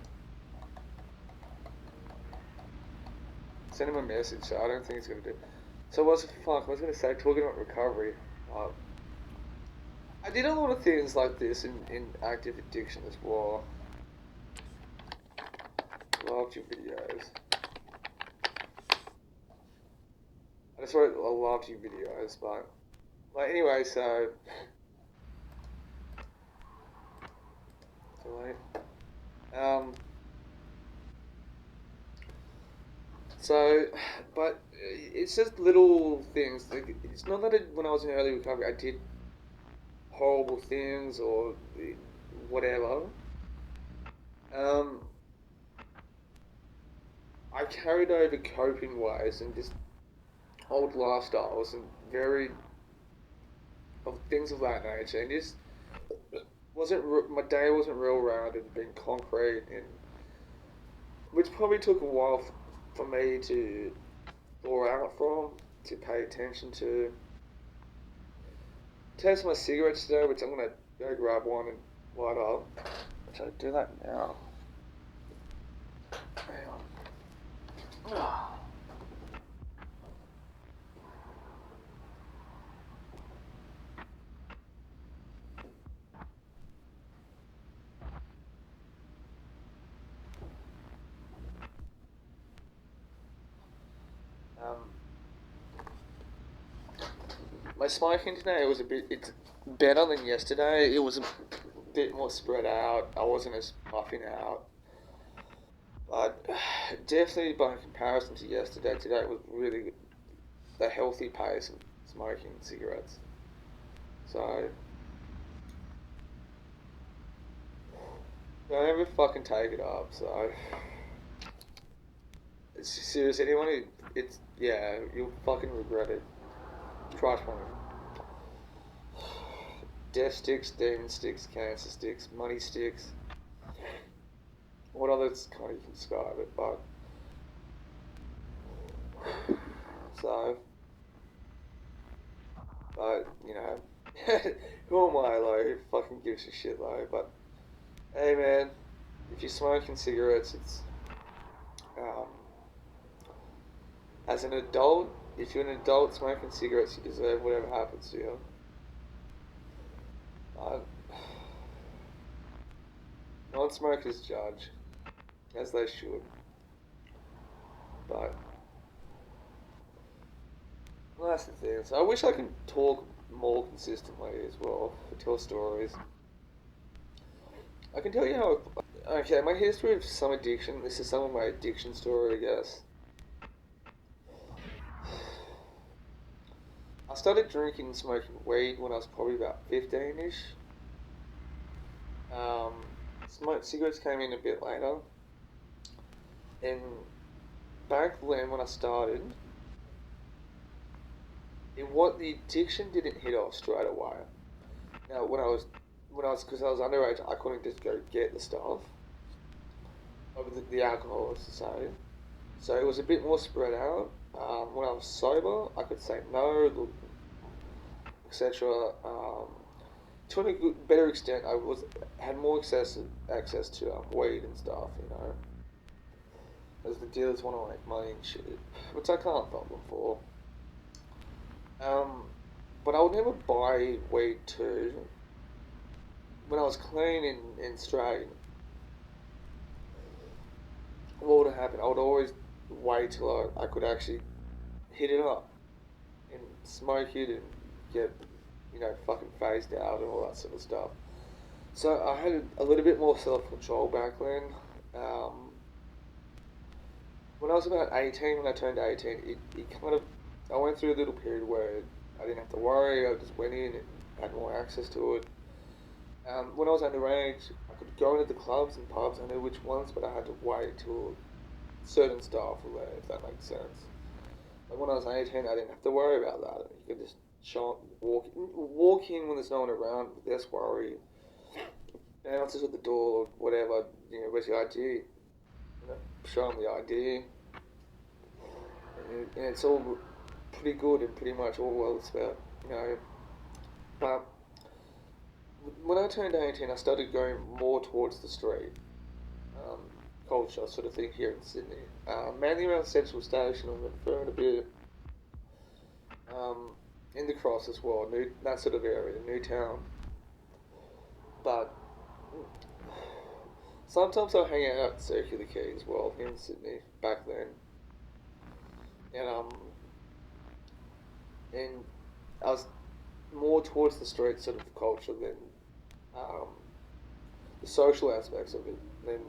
Send him a message, so I don't think he's gonna do. So what's the fuck? I was gonna say, talking about recovery. I did a lot of things like this in active addiction as well. Loved your videos. I just wrote I loved your videos, but like anyway, so so but it's just little things. Like, it's not that when I was in early recovery, I did horrible things or whatever. I carried over coping ways and just old lifestyles and very of things of that nature, and just my day wasn't real rounded and being concrete, and which probably took a while for me to thaw out from, to pay attention to. Test my cigarettes today, which I'm gonna go grab one and light up. Which I do that now. Hang on. My smoking today it's better than yesterday. It was a bit more spread out. I wasn't as puffing out. But definitely by comparison to yesterday, today was really the healthy pace of smoking cigarettes. So, don't ever fucking take it up. So, it's serious. Anyone who, you'll fucking regret it. Trust me. Death sticks, demon sticks, cancer sticks, money sticks. what others kind of describe it, but so, but you know, who am I, like, who fucking gives a shit, though? But hey, man, if you're smoking cigarettes, it's um, as an adult, if you're an adult smoking cigarettes, you deserve whatever happens to you. Uh, Non-smokers judge, as they should, but well, that's the thing. So I wish I could talk more consistently as well, tell stories. I can tell you how. Okay, my history of some addiction. This is some of my addiction story, I guess. I started drinking and smoking weed when I was probably about 15-ish. Um, Cigarettes came in a bit later. And back then when I started, the addiction didn't hit off straight away. Now because I was underage, I couldn't just go get the stuff, of the alcohol, as to say. So it was a bit more spread out. When I was sober, I could say no, etc. To a better extent, had more access to weed and stuff, as the dealers want to make money and shit, which I can't fault them for. But I would never buy weed too. When I was clean and straight, what would happen? I would always wait till I could actually hit it up and smoke it and get, fucking phased out and all that sort of stuff. So I had a little bit more self-control back then. When I was about 18, when I turned 18, I went through a little period where I didn't have to worry. I just went in and had more access to it. When I was underage, I could go into the clubs and pubs. I knew which ones, but I had to wait till certain staff were there, if that makes sense. But when I was 18, I didn't have to worry about that. You could just walk in when there's no one around, less worry. Bouncers at the door or whatever, where's your ID? Show them the ID. And it's all pretty good and pretty much all well spelled, But when I turned 18, I started going more towards the street culture sort of thing here in Sydney. Mainly around Central Station and Fern a bit. In the Cross as well, that sort of area, Newtown. But sometimes I hang out at Circular Quay as well here in Sydney back then. And I was more towards the street sort of culture than the social aspects of it, than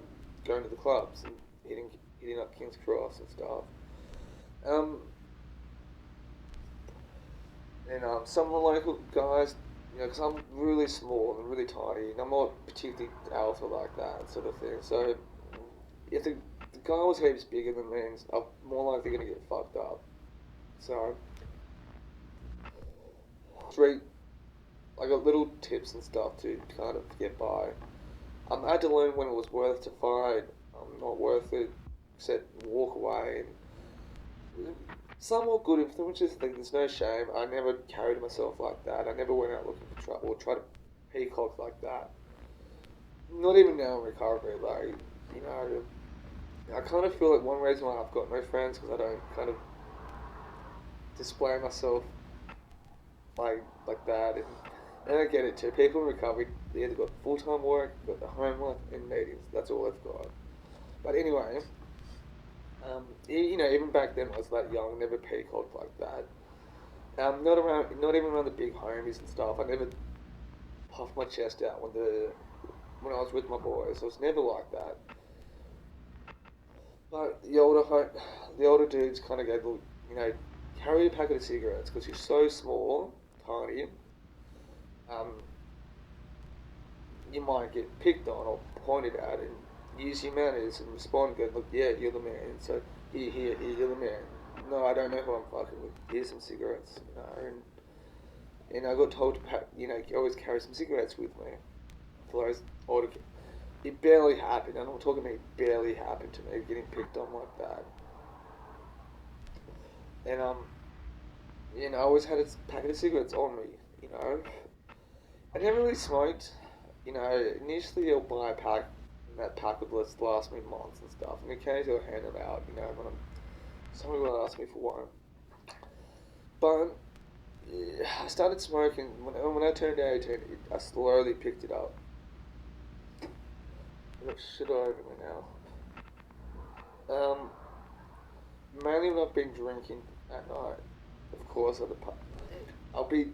going to the clubs and hitting up King's Cross and stuff. And some of the local guys, because I'm really small and really tiny, and I'm not particularly alpha like that sort of thing. So if the guy was heaps bigger than me, I'm more likely going to get fucked up. So I got little tips and stuff to kind of get by. I had to learn when it was worth to fight, not worth it, except walk away. And somewhat good influences, there's no shame. I never carried myself like that. I never went out looking for trouble or tried to peacock like that. Not even now in recovery, I kind of feel like one reason why I've got no friends because I don't kind of display myself like that. And I get it too. People in recovery, they either got full-time work, got the home life, and meetings. That's all they've got. But anyway, even back then I was that young, never peacocked like that. Not even around the big homies and stuff. I never puffed my chest out when I was with my boys. I was never like that. But the older dudes kind of go, carry a packet of cigarettes because you're so small, tiny. You might get picked on or pointed at and use your manners and respond and go, look, yeah, you're the man. So here, you're the man. No, I don't know who I'm fucking with. Here's some cigarettes, and I got told to always carry some cigarettes with me for those it barely happened, and I'm talking about it barely happened to me, getting picked on like that. And I always had a packet of cigarettes on me. I never really smoked. Initially I'll buy a pack, and that pack would last me months and stuff. And occasionally I'll hand them out. When somebody will ask me for one. But yeah, I started smoking when I turned 18. I slowly picked it up. I've got shit all over me now. Mainly when I've been drinking at night, of course, at the pub. I'll be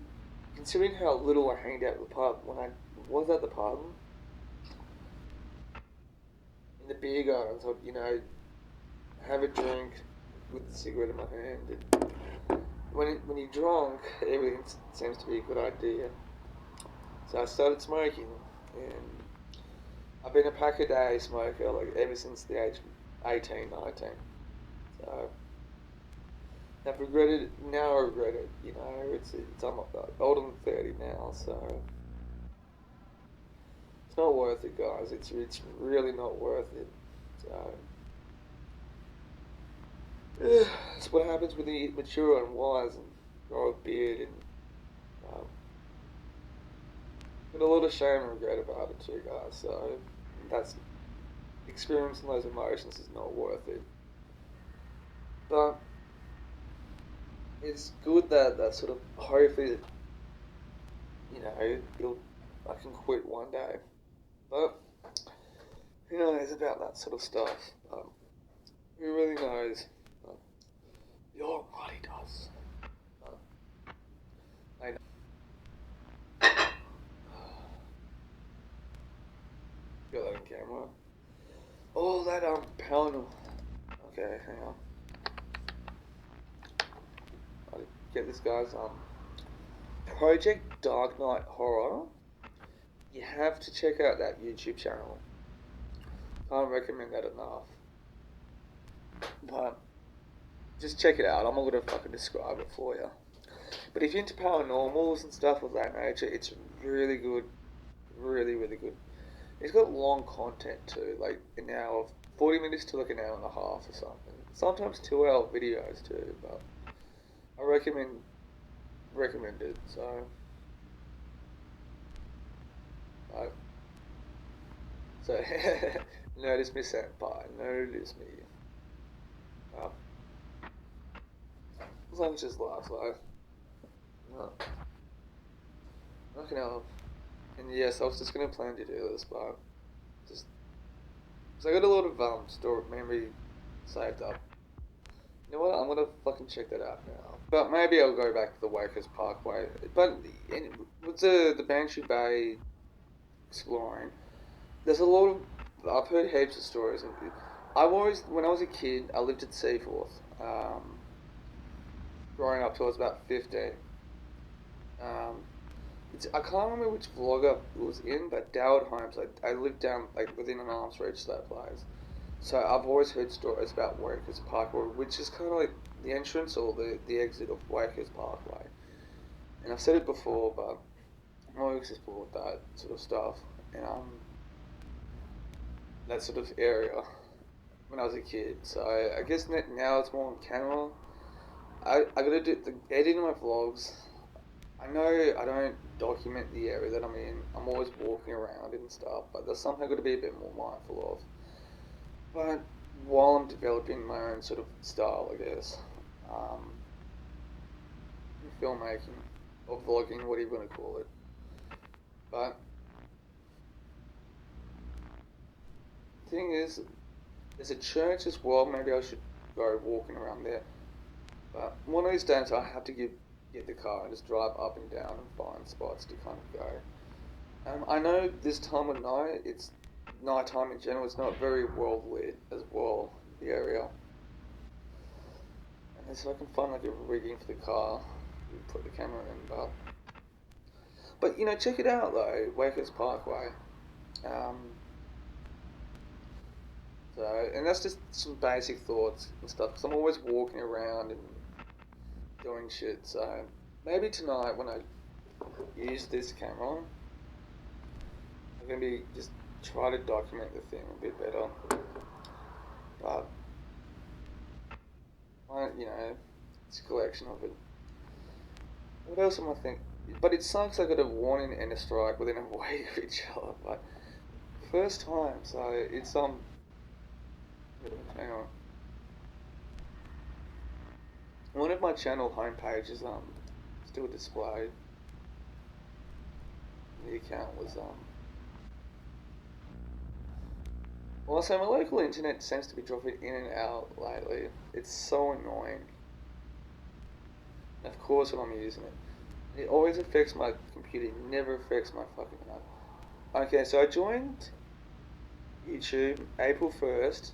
considering how little I hanged out at the pub when I was at the pub in the beer gardens. I'd have a drink with the cigarette in my hand. And when you're drunk, everything seems to be a good idea. So I started smoking, and I've been a pack a day smoker like ever since the age of 18, 19. So I've regretted it. Now I regret it. I'm older than 30 now, so it's not worth it, guys. It's really not worth it. So that's what happens when you mature and wise and grow a beard, and um, got a lot of shame and regret about it too, guys. So that's experiencing those emotions is not worth it. But it's good that sort of hopefully I can quit one day. But who knows about that sort of stuff? Who really knows? The Almighty does. I know. Got that in camera. Oh, that paranormal. Okay, hang on. I'll get this guy's Project Dark Knight Horror. You have to check out that YouTube channel. Can't recommend that enough. But just check it out. I'm not gonna fucking describe it for you. But if you're into paranormals and stuff of that nature, it's really good. Really, really good. It's got long content too, like an hour, 40 minutes to like an hour and a half or something. Sometimes 2 hour videos too, but I recommend it. So, notice me, senpai. Notice me. As long as just laughs, like, fucking hell. And yes, I was just gonna plan to do this, but just because I got a lot of stored memory saved up. You know what? I'm gonna fucking check that out now. But maybe I'll go back to the Wakers Parkway. But with the Banshee Bay exploring, there's a lot of I've heard heaps of stories. And when I was a kid, I lived at Seaforth. Growing up till I was about 15. I can't remember which vlogger it was in, but Dowd Homes. I lived down like within an arm's reach of that place. So I've always heard stories about Wakers Parkway, which is kind of like the entrance or the exit of Wakers Parkway. And I've said it before, but I'm always explored that sort of stuff. And that sort of area when I was a kid. So I guess now it's more on camera. I gotta do the editing of my vlogs. I know I don't document the area that I'm in. I'm always walking around and stuff, but there's something I've got to be a bit more mindful of. But while I'm developing my own sort of style, I guess, filmmaking or vlogging, whatever you want to call it. But the thing is, there's a church as well. Maybe I should go walking around there. But one of these days I have to get the car and just drive up and down and find spots to kind of go. I know this time of night, it's nighttime in general, it's not very well lit as well, the area. And so I can find like a rigging for the car, put the camera in, but check it out though, Wakers Parkway. And that's just some basic thoughts and stuff, because I'm always walking around and doing shit, so maybe tonight when I use this camera, I'm going to be just try to document the thing a bit better. But it's a collection of it. What else am I thinking? But it sucks I got a warning and a strike within a week of each other. But first time, so it's hang on. One of my channel homepages still displayed. The account was Also, my local internet seems to be dropping in and out lately. It's so annoying. And of course, when I'm using it, it always affects my computer. It never affects my fucking heart. Okay, so I joined YouTube April 1st,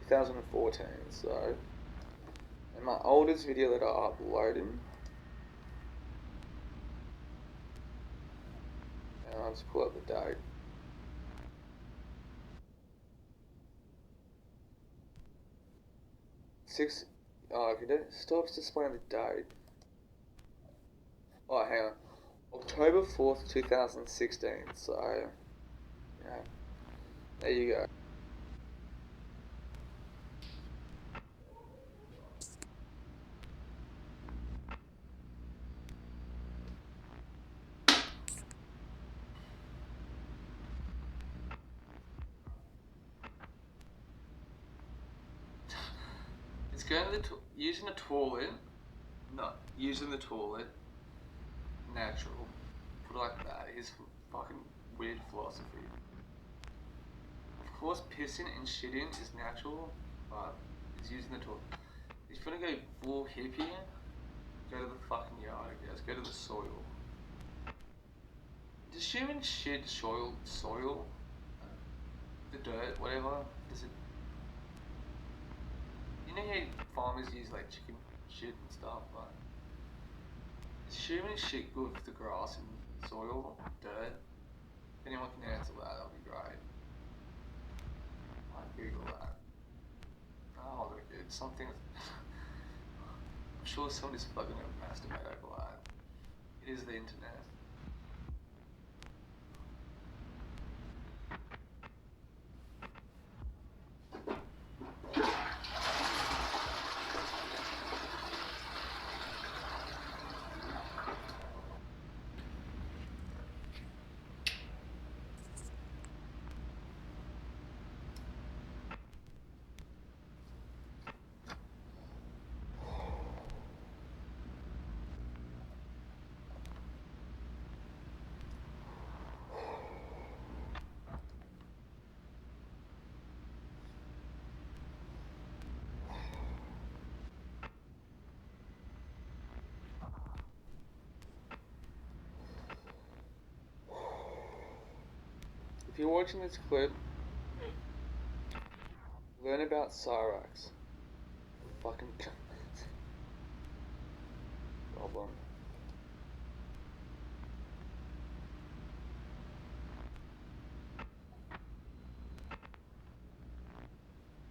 2014. So, and my oldest video that I uploaded. And I'll just pull up the date. Okay, that stops displaying the date. Oh, hang on. October 4th, 2016. So, yeah. There you go. It's going to using the toilet, not using the toilet, natural. Put it like that. Is fucking weird philosophy. Of course, pissing and shitting is natural, but it's using the toilet. If you're gonna go full hippie, go to the fucking yard, I guess. Go to the soil. Does human shit soil? The dirt, whatever? Does it? You know how farmers use like chicken shit and stuff, but is human shit good for the grass and soil, dirt? If anyone can answer that, that'd be great. I'd Google that. Oh, look, it's something. I'm sure somebody's fucking gonna masturbate over that. It is the internet. If you're watching this clip, learn about Cyrax. Fucking problem.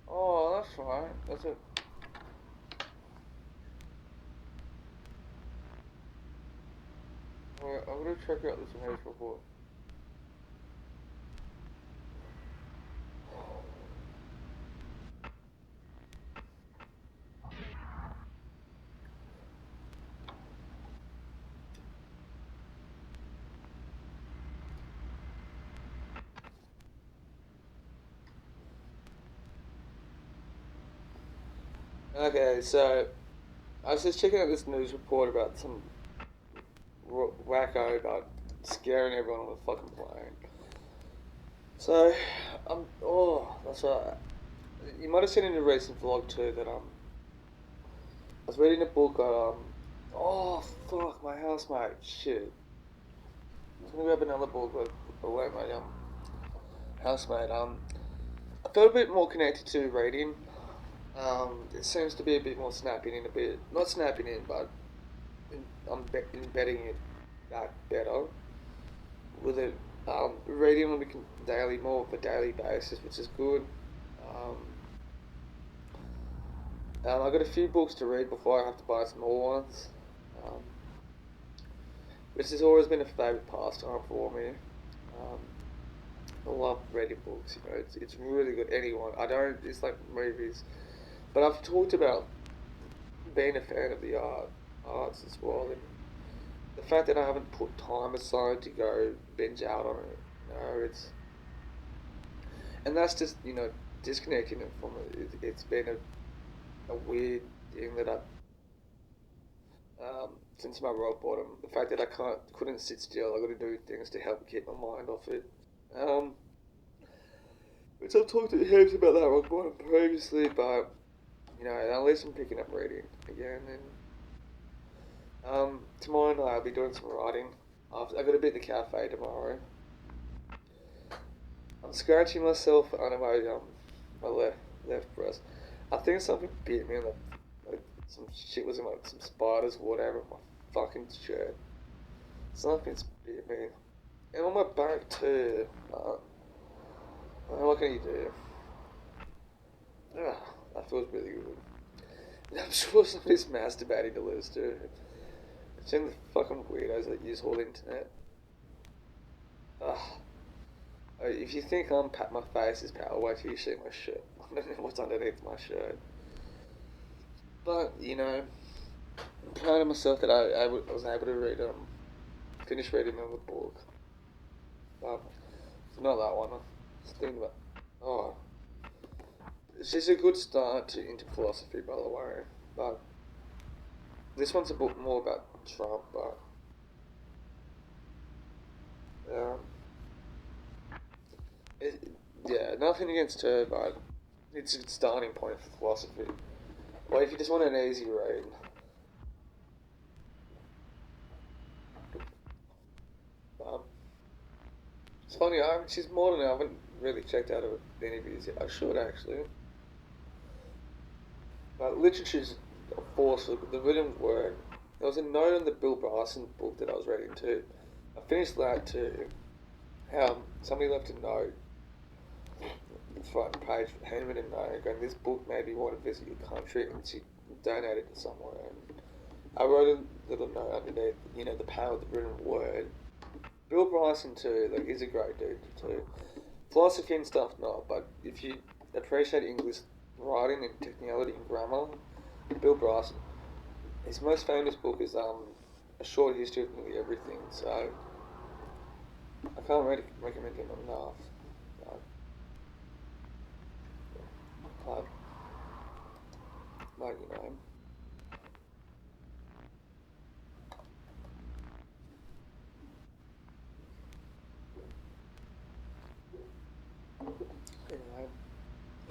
Oh, that's right. That's it. Alright, I'm gonna check out this news report. Okay, so I was just checking out this news report about some wacko about scaring everyone on the fucking plane. So, that's right. You might have seen in a recent vlog too that I was reading a book on oh fuck, my housemate, shit. I was gonna grab another book, but away my housemate. I felt a bit more connected to reading. It seems to be a bit more snapping in a bit, not snapping in, but I'm embedding it back better with it. Reading on a more of a daily basis, which is good. I've got a few books to read before I have to buy some more ones, which has always been a favourite pastime for me. Um, I love reading books. It's really good. Anyone. I don't. It's like movies, but I've talked about being a fan of the arts as well, and the fact that I haven't put time aside to go binge out on it. And that's just disconnecting it from it. It's been a weird thing that since my rock bottom. The fact that I couldn't sit still. I got to do things to help keep my mind off it. Um, which I've talked to heaps about that rock bottom previously, but at least I'm picking up reading again. And tomorrow night I'll be doing some writing. I got to be at the cafe tomorrow. I'm scratching myself under my left breast. I think something bit me in like some shit was in some spiders or whatever in my fucking shirt. Something's bit me. And on my back too. What can you do? That feels really good. And I'm sure somebody's masturbating to this too. It's in the fucking weirdos that use all the internet. If you think my face is power, wait till you see my shirt. I don't know what's underneath my shirt. But, I'm proud of myself that I was able to finish reading another book. But, it's not that one. It's thinking about, it's just a good start into philosophy, by the way. But, this one's a book more about Trump, but, nothing against her, but it's a starting point for philosophy. Well, if you just want an easy read, it's funny. She's modern. I haven't really checked out her interviews yet. I should actually. But literature's a force. The written word. There was a note on the Bill Bryson book that I was reading too. I finished that too. How somebody left a note. Front page, handwritten note, going, this book made me want to visit your country, and she donated to someone. And I wrote a little note underneath, the power of the written word. Bill Bryson too, he's a great dude too. Philosophy and stuff, not, but if you appreciate English writing and technicality and grammar, Bill Bryson, his most famous book is A Short History of Nearly Everything, so I can't really recommend him enough. But,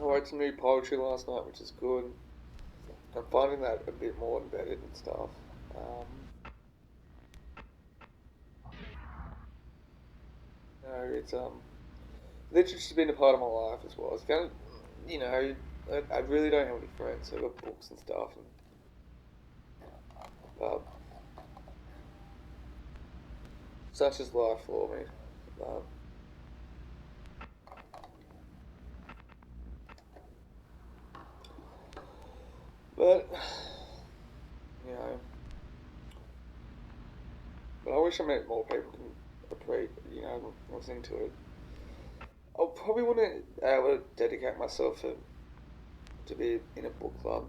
I wrote some new poetry last night, which is good. I'm finding that a bit more embedded and stuff. It's literature's been a part of my life as well. It's kind of, I really don't have any friends. I've got books and stuff, and such is life for me. But but I wish I met more people who appreciate, listening to it. I'll probably want to be able to dedicate myself to be in a book club.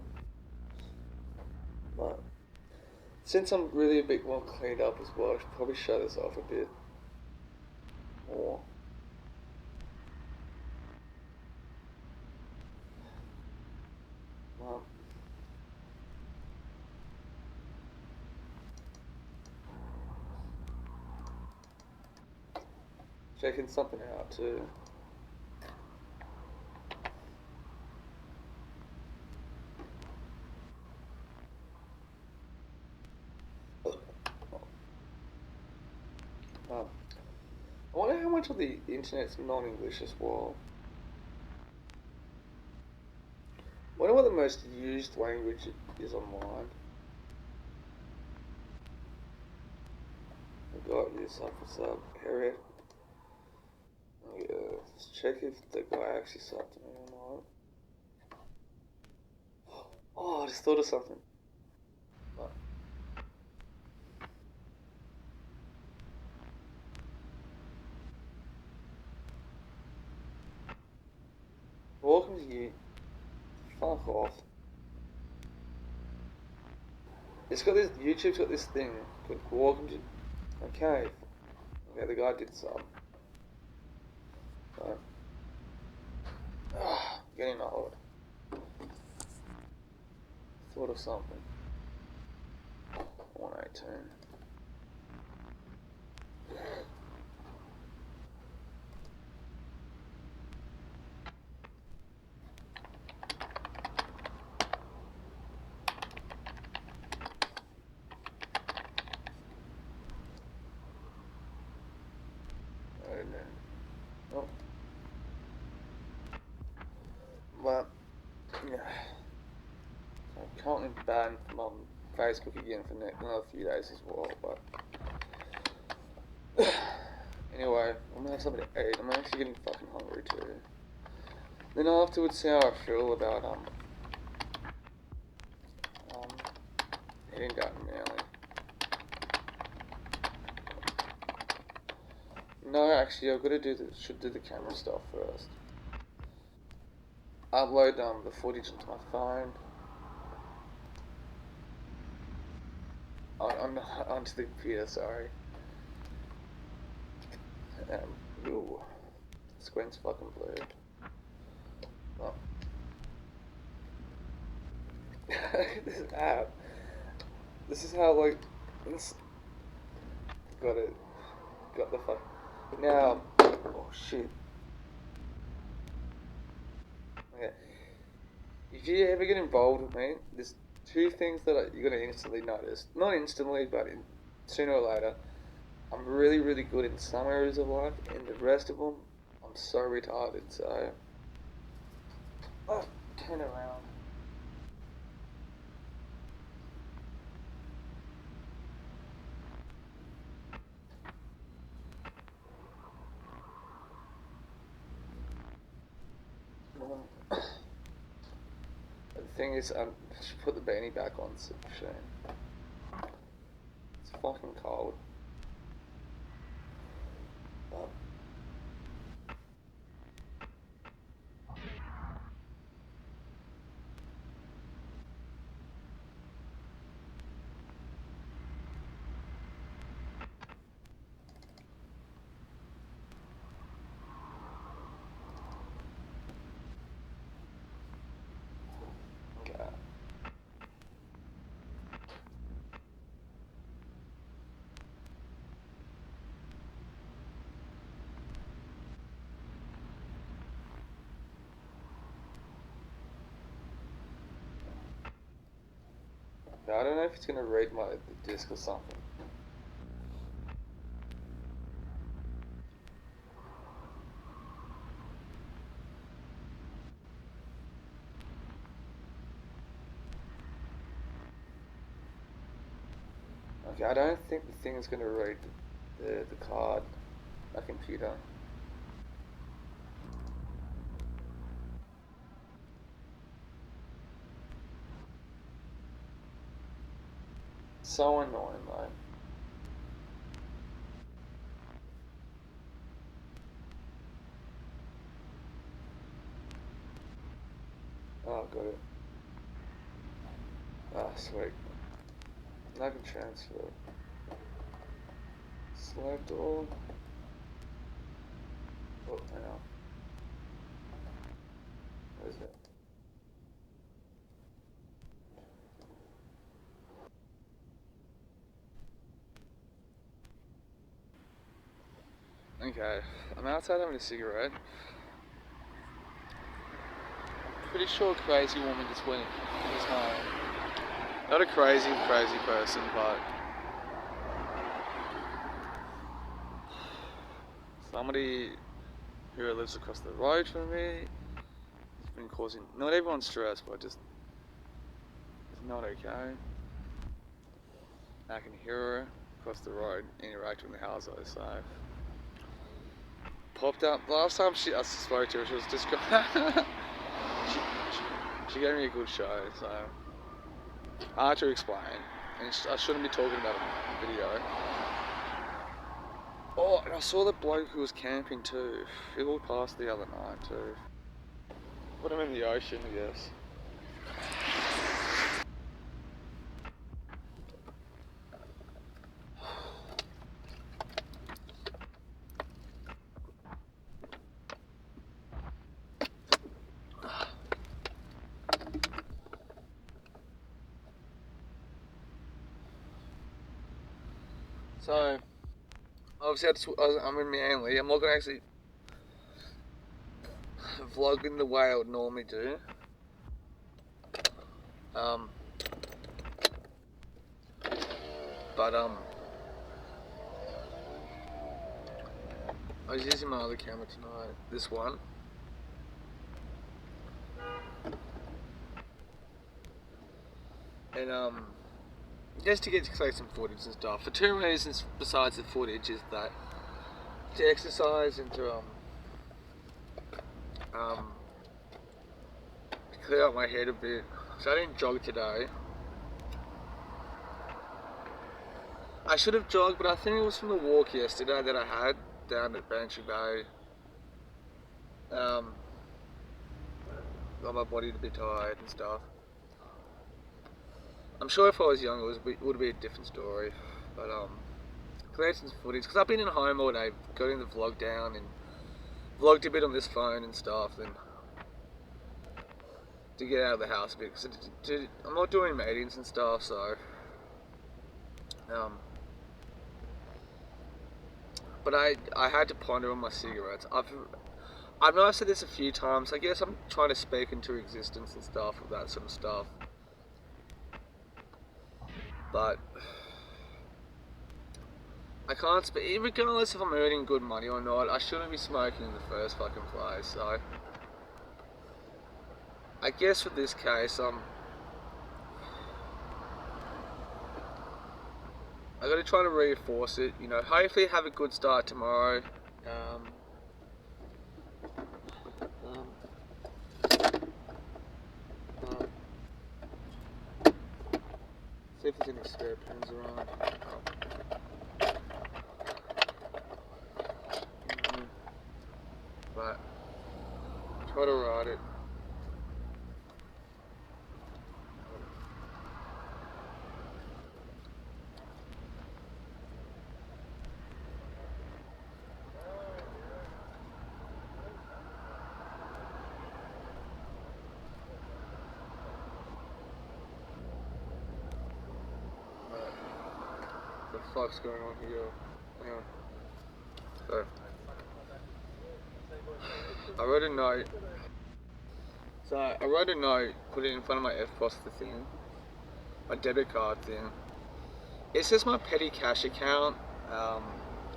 But since I'm really a bit more cleaned up as well, I should probably show this off a bit more. Checking something out too. I wonder how much of the internet's non-English as well. I wonder what the most used language is online. I got you, what's up, Harriet? Oh yeah, let's check if the guy actually subbed to me or not. Oh, I just thought of something. welcome to you. Fuck off. It's got this, YouTube's got this thing called welcome to, okay. Okay, the guy did some. So, getting old. Thought of something. 118. Oh. But, yeah. I'm currently banned from Facebook again for another few days as well, but anyway, I'm gonna have something to eat. I'm actually getting fucking hungry too. Then afterwards, see how I feel about heading down to Manly. No, actually, I've got to should do the camera stuff first. Upload the footage onto my phone. Onto the computer, sorry. Ooh, the screen's fucking blurred. Oh. This app. This is how this. Got the fuck. Now, oh shit. Okay. If you ever get involved with me, there's two things that you're gonna instantly notice. Not instantly, but sooner or later. I'm really, really good in some areas of life, and the rest of them, I'm so retarded. So, turn around. The thing is, I should put the beanie back on soon. It's fucking cold. Okay. I don't know if it's gonna read the disc or something. Okay, I don't think the thing is gonna read the card, my computer. So annoying, though. Oh, got it. Ah, sweet. I can transfer. Select all. Oh, hang on. What is it? Okay, I'm outside having a cigarette. Pretty sure a crazy woman just went was home. Not a crazy person, but somebody who lives across the road from me has been causing not everyone's stress, but just it's not okay. I can hear her across the road interacting with the house, so popped up. Last time I spoke to her, she was just she gave me a good show, so hard to explain, and I shouldn't be talking about it in the video. Oh, and I saw the bloke who was camping too. He walked past the other night too. Put them in the ocean, I guess. So, obviously I'm in Manly. I'm not going to actually vlog in the way I would normally do. But I was using my other camera tonight, this one. And just to get to collect some footage and stuff. For two reasons besides the footage is that to exercise and to clear out my head a bit. So I didn't jog today. I should have jogged, but I think it was from the walk yesterday that I had down at Bantry Bay. Got my body to be tired and stuff. I'm sure if I was younger it would be a different story. But collecting some footage, because I've been in home all day, getting the vlog down and vlogged a bit on this phone and stuff, and to get out of the house a bit, because I'm not doing meetings and stuff, so but I had to ponder on my cigarettes. I know I've said this a few times. I guess I'm trying to speak into existence and stuff, with that sort of stuff. But I can't speak, regardless if I'm earning good money or not. I shouldn't be smoking in the first fucking place. So I guess for this case, I got to try to reinforce it. You know, hopefully have a good start tomorrow. See if there's any spare pens around. But try to write it. What the fuck's going on here? Hang on. So, I wrote a note. So I wrote a note, put it in front of my FPOS thing, my debit card thing. It says my petty cash account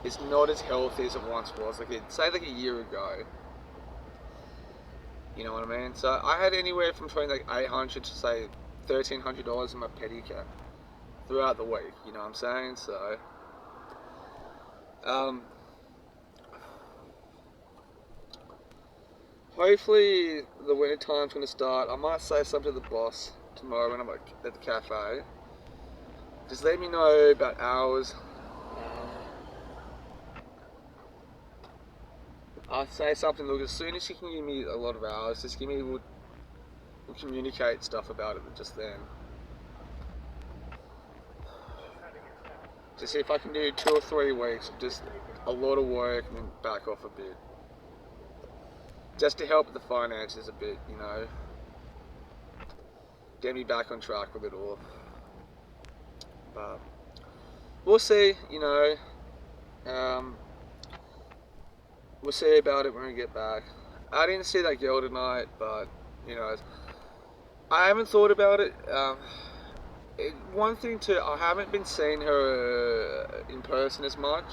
is not as healthy as it once was. Say like a year ago. You know what I mean? So I had anywhere from between like $800 to say $1,300 in my petty cash throughout the week. You know what I'm saying? So hopefully the winter time's going to start. I might say something to the boss tomorrow when I'm at the cafe. Just let me know about hours. I'll say something, look, as soon as you can give me a lot of hours, just give me, we'll communicate stuff about it just then. To see if I can do 2 or 3 weeks of just a lot of work and then back off a bit. Just to help with the finances a bit, you know. Get me back on track with it all. But we'll see, you know. We'll see about it when we get back. I didn't see that girl tonight, but, you know, I haven't thought about it. One thing too, I haven't been seeing her in person as much.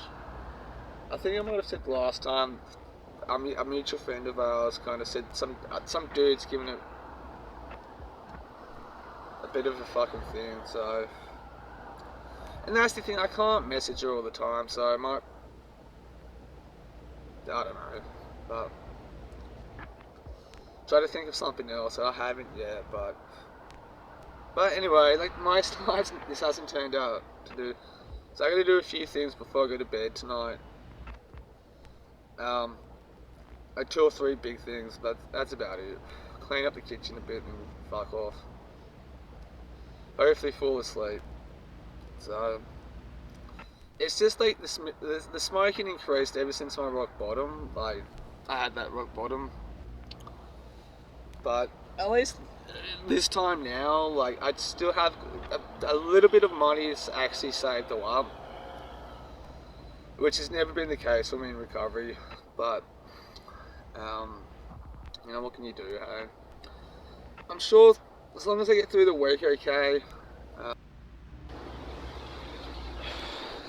I think I might have said last time, a mutual friend of ours kind of said some dude's giving it a bit of a fucking thing, so. And that's the thing, I can't message her all the time, so I might, I don't know, but try to think of something else. I haven't yet, but anyway, like most times this hasn't turned out to do. So I got to do a few things before I go to bed tonight. Like 2 or 3 big things, but that's about it. clean up the kitchen a bit and fuck off. Hopefully fall asleep. So it's just like the smoking increased ever since my rock bottom. Like I had that rock bottom, but at least this time now, like I still have a little bit of money actually saved up, which has never been the case for me in recovery. But you know, what can you do? Hey? I'm sure as long as I get through the week, okay.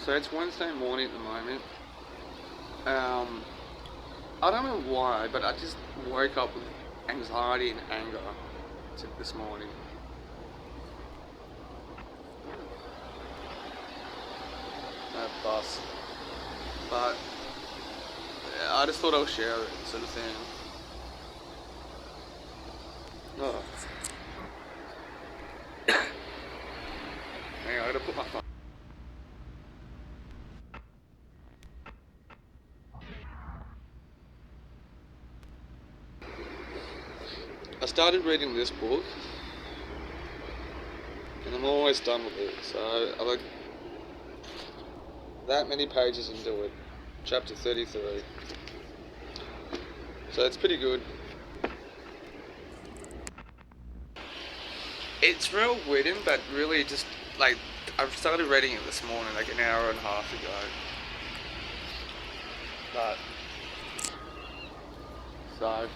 So it's Wednesday morning at the moment. I don't know why, but I just woke up with anxiety and anger this morning. No bus. But yeah, I just thought I'll share it, sort of thing. Oh. Hang on, I gotta put my phone. I started reading this book, and I'm always done with it. So I'm like that many pages into it, chapter 33. So it's pretty good. It's real written, but really just like I've started reading it this morning, like an hour and a half ago. But so.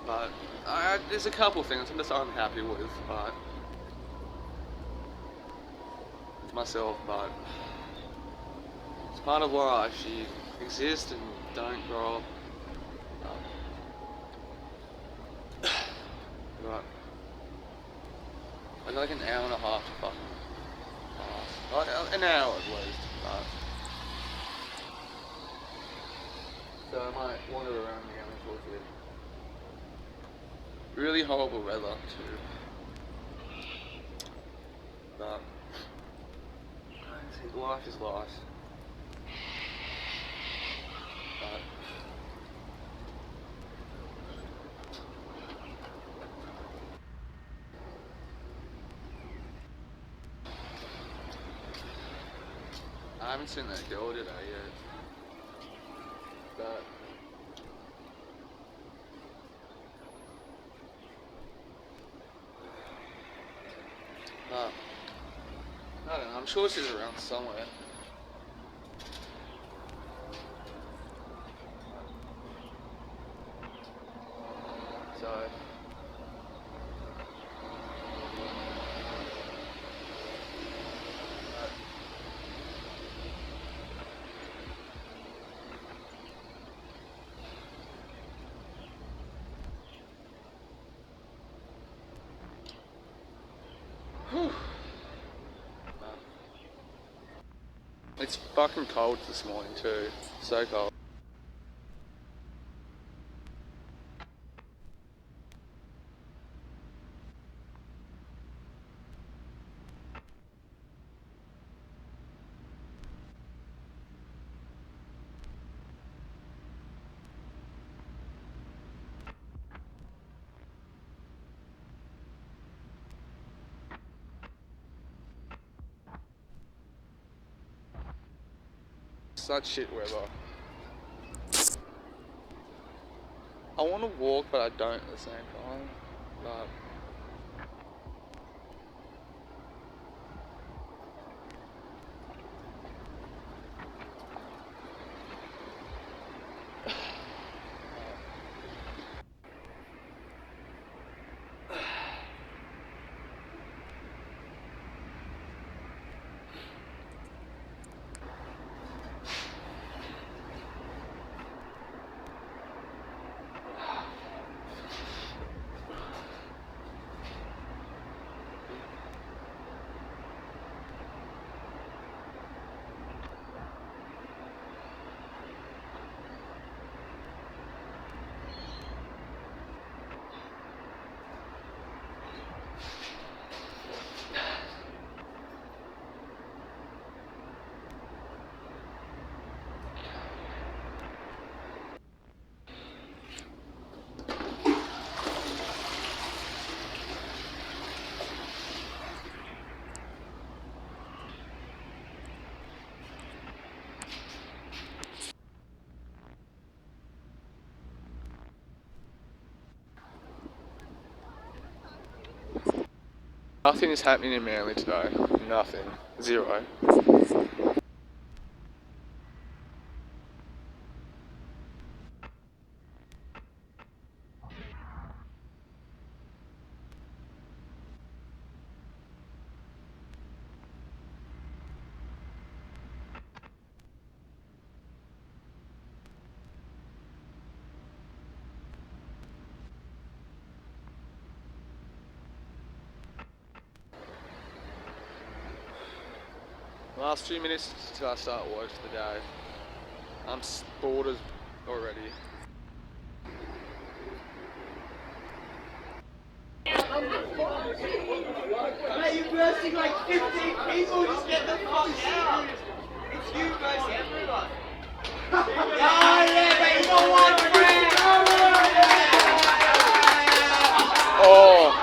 But there's a couple things I'm just unhappy with, but with myself. But it's part of life. You exist and don't grow up. But I got like an hour and a half to fucking pass. An hour at least. But so I might wander around the house for a bit. Really horrible weather too. But life is life. But I haven't seen that girl today yet. But I don't know, I'm sure she's around somewhere. So it's fucking cold this morning too. So cold. Such shit weather. I want to walk, but I don't at the same time. But Nothing is happening in Manly today. Nothing. Zero. Last 2 minutes till I start work for the day. I'm bored as already. Mate, you're bursting like 15 people, just get the fuck out! It's you versus everyone! Oh yeah, mate, you got one friend! Oh!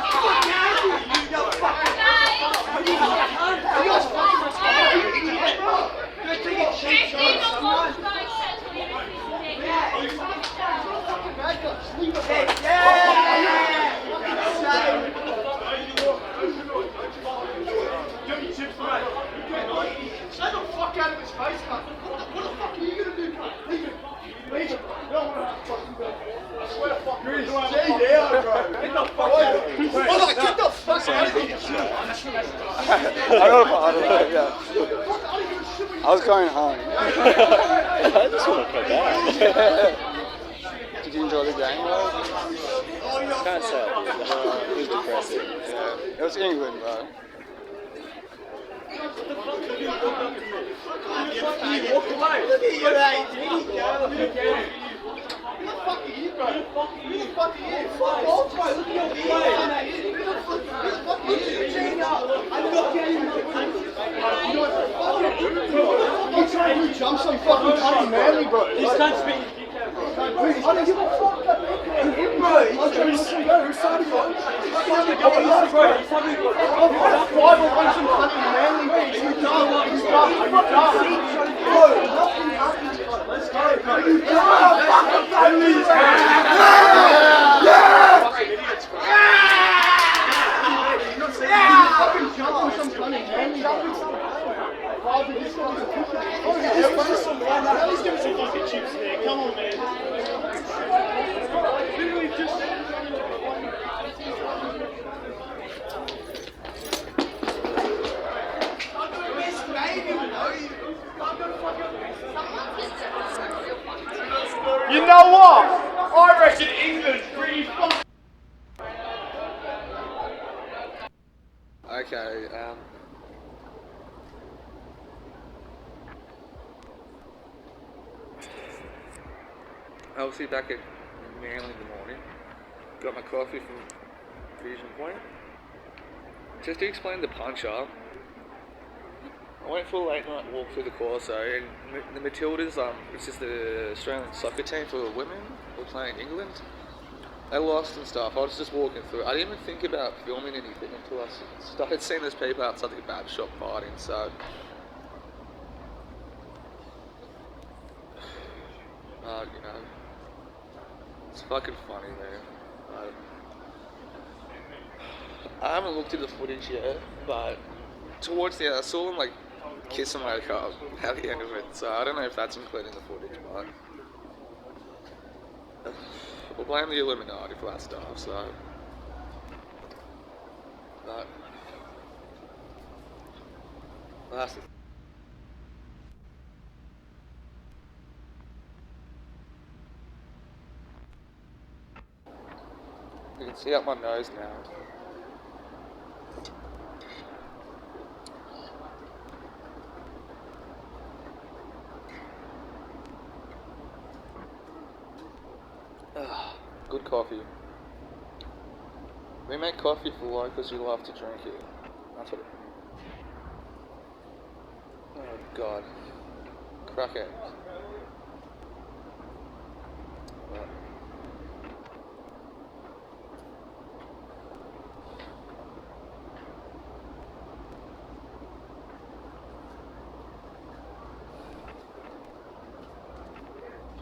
I was going home. I just want to come back. Did you enjoy the game, bro? Can't say it was depressing. Yeah. It was England, bro. Walk away! Look at you, mate! Who the fuck are you, bro? Who the fuck are you? Fuck off, bro! Look at your ears, mate! Who the fuck are you? I'm not getting you. You're trying to jump so fucking funny, Manly, bro. This can't speak. I don't give a fuck about him, bro. Whose side are you on? He's having bro. He's having I've five or one some funny Manly, bro. You dumb. You dumb. Are you dumb? Bro, nothing happens, bro. Let's go, bro. Are you dumb? Fucking jump on some funny Manly, bro. At least give us some fucking chips there. Come on, man. Literally just. You know what? I reckon England's pretty fucking. Okay, obviously back at Manly in the morning. Got my coffee from Fusion Point. Just to explain the punch-up, I went for a late night walk through the Corso, and the Matildas, which is the Australian soccer team for women, were playing England. They lost and stuff. I was just walking through. I didn't even think about filming anything until I started seeing those people outside the kebab shop fighting, so... you know... It's fucking funny, man. I haven't looked at the footage yet, but towards the end, I saw them like kissing my car at the end of it, so I don't know if that's included in the footage, but we'll blame the Illuminati for that stuff, so. But that's the You can see up my nose now. Good coffee. We make coffee for locals who love to drink it. That's what it... Oh god. Crack it. Right.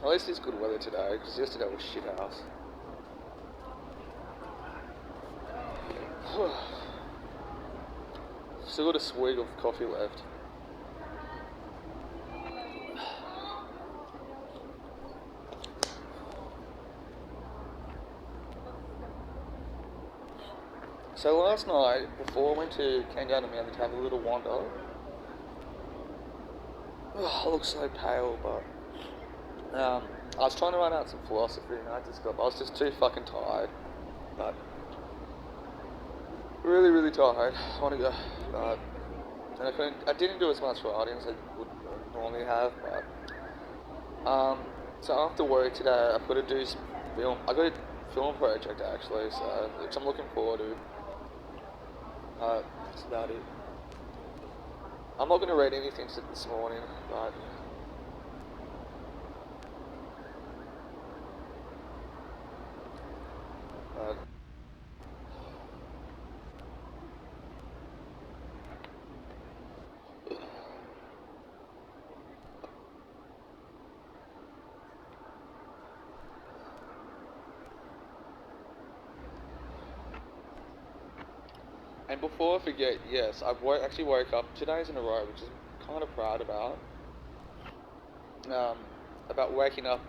At least it's good weather today, because yesterday was shit house. Still got a swig of coffee left. So last night, before I came down to Manly to have a little wander, I look so pale, but I was trying to run out some philosophy and I was just too fucking tired, but really, really tired. I want to go, but and I didn't do as much writing as I would normally have, but so after work today, I've got to do some film. I got a film project actually, so which I'm looking forward to. That's about it. I'm not going to read anything this morning, but and before I forget, yes, I've actually woke up 2 days in a row, which I'm kind of proud about waking up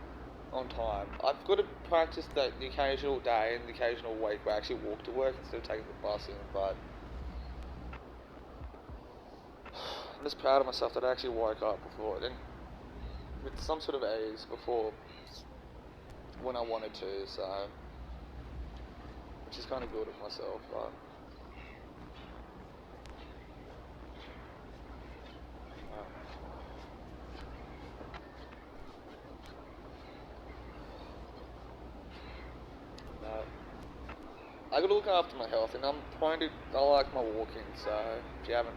on time. I've got to practice that the occasional day and the occasional week where I actually walk to work instead of taking the bus in, but I'm just proud of myself that I actually woke up before, and with some sort of ease before when I wanted to, so, which is kind of good of myself, but I gotta look after my health, and I like my walking, so if you haven't,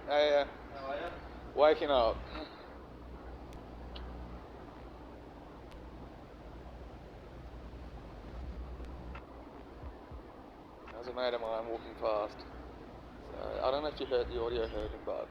Hey, how are you? Waking up. There's a mate of mine walking past. So, I don't know if you heard the audio heard him, but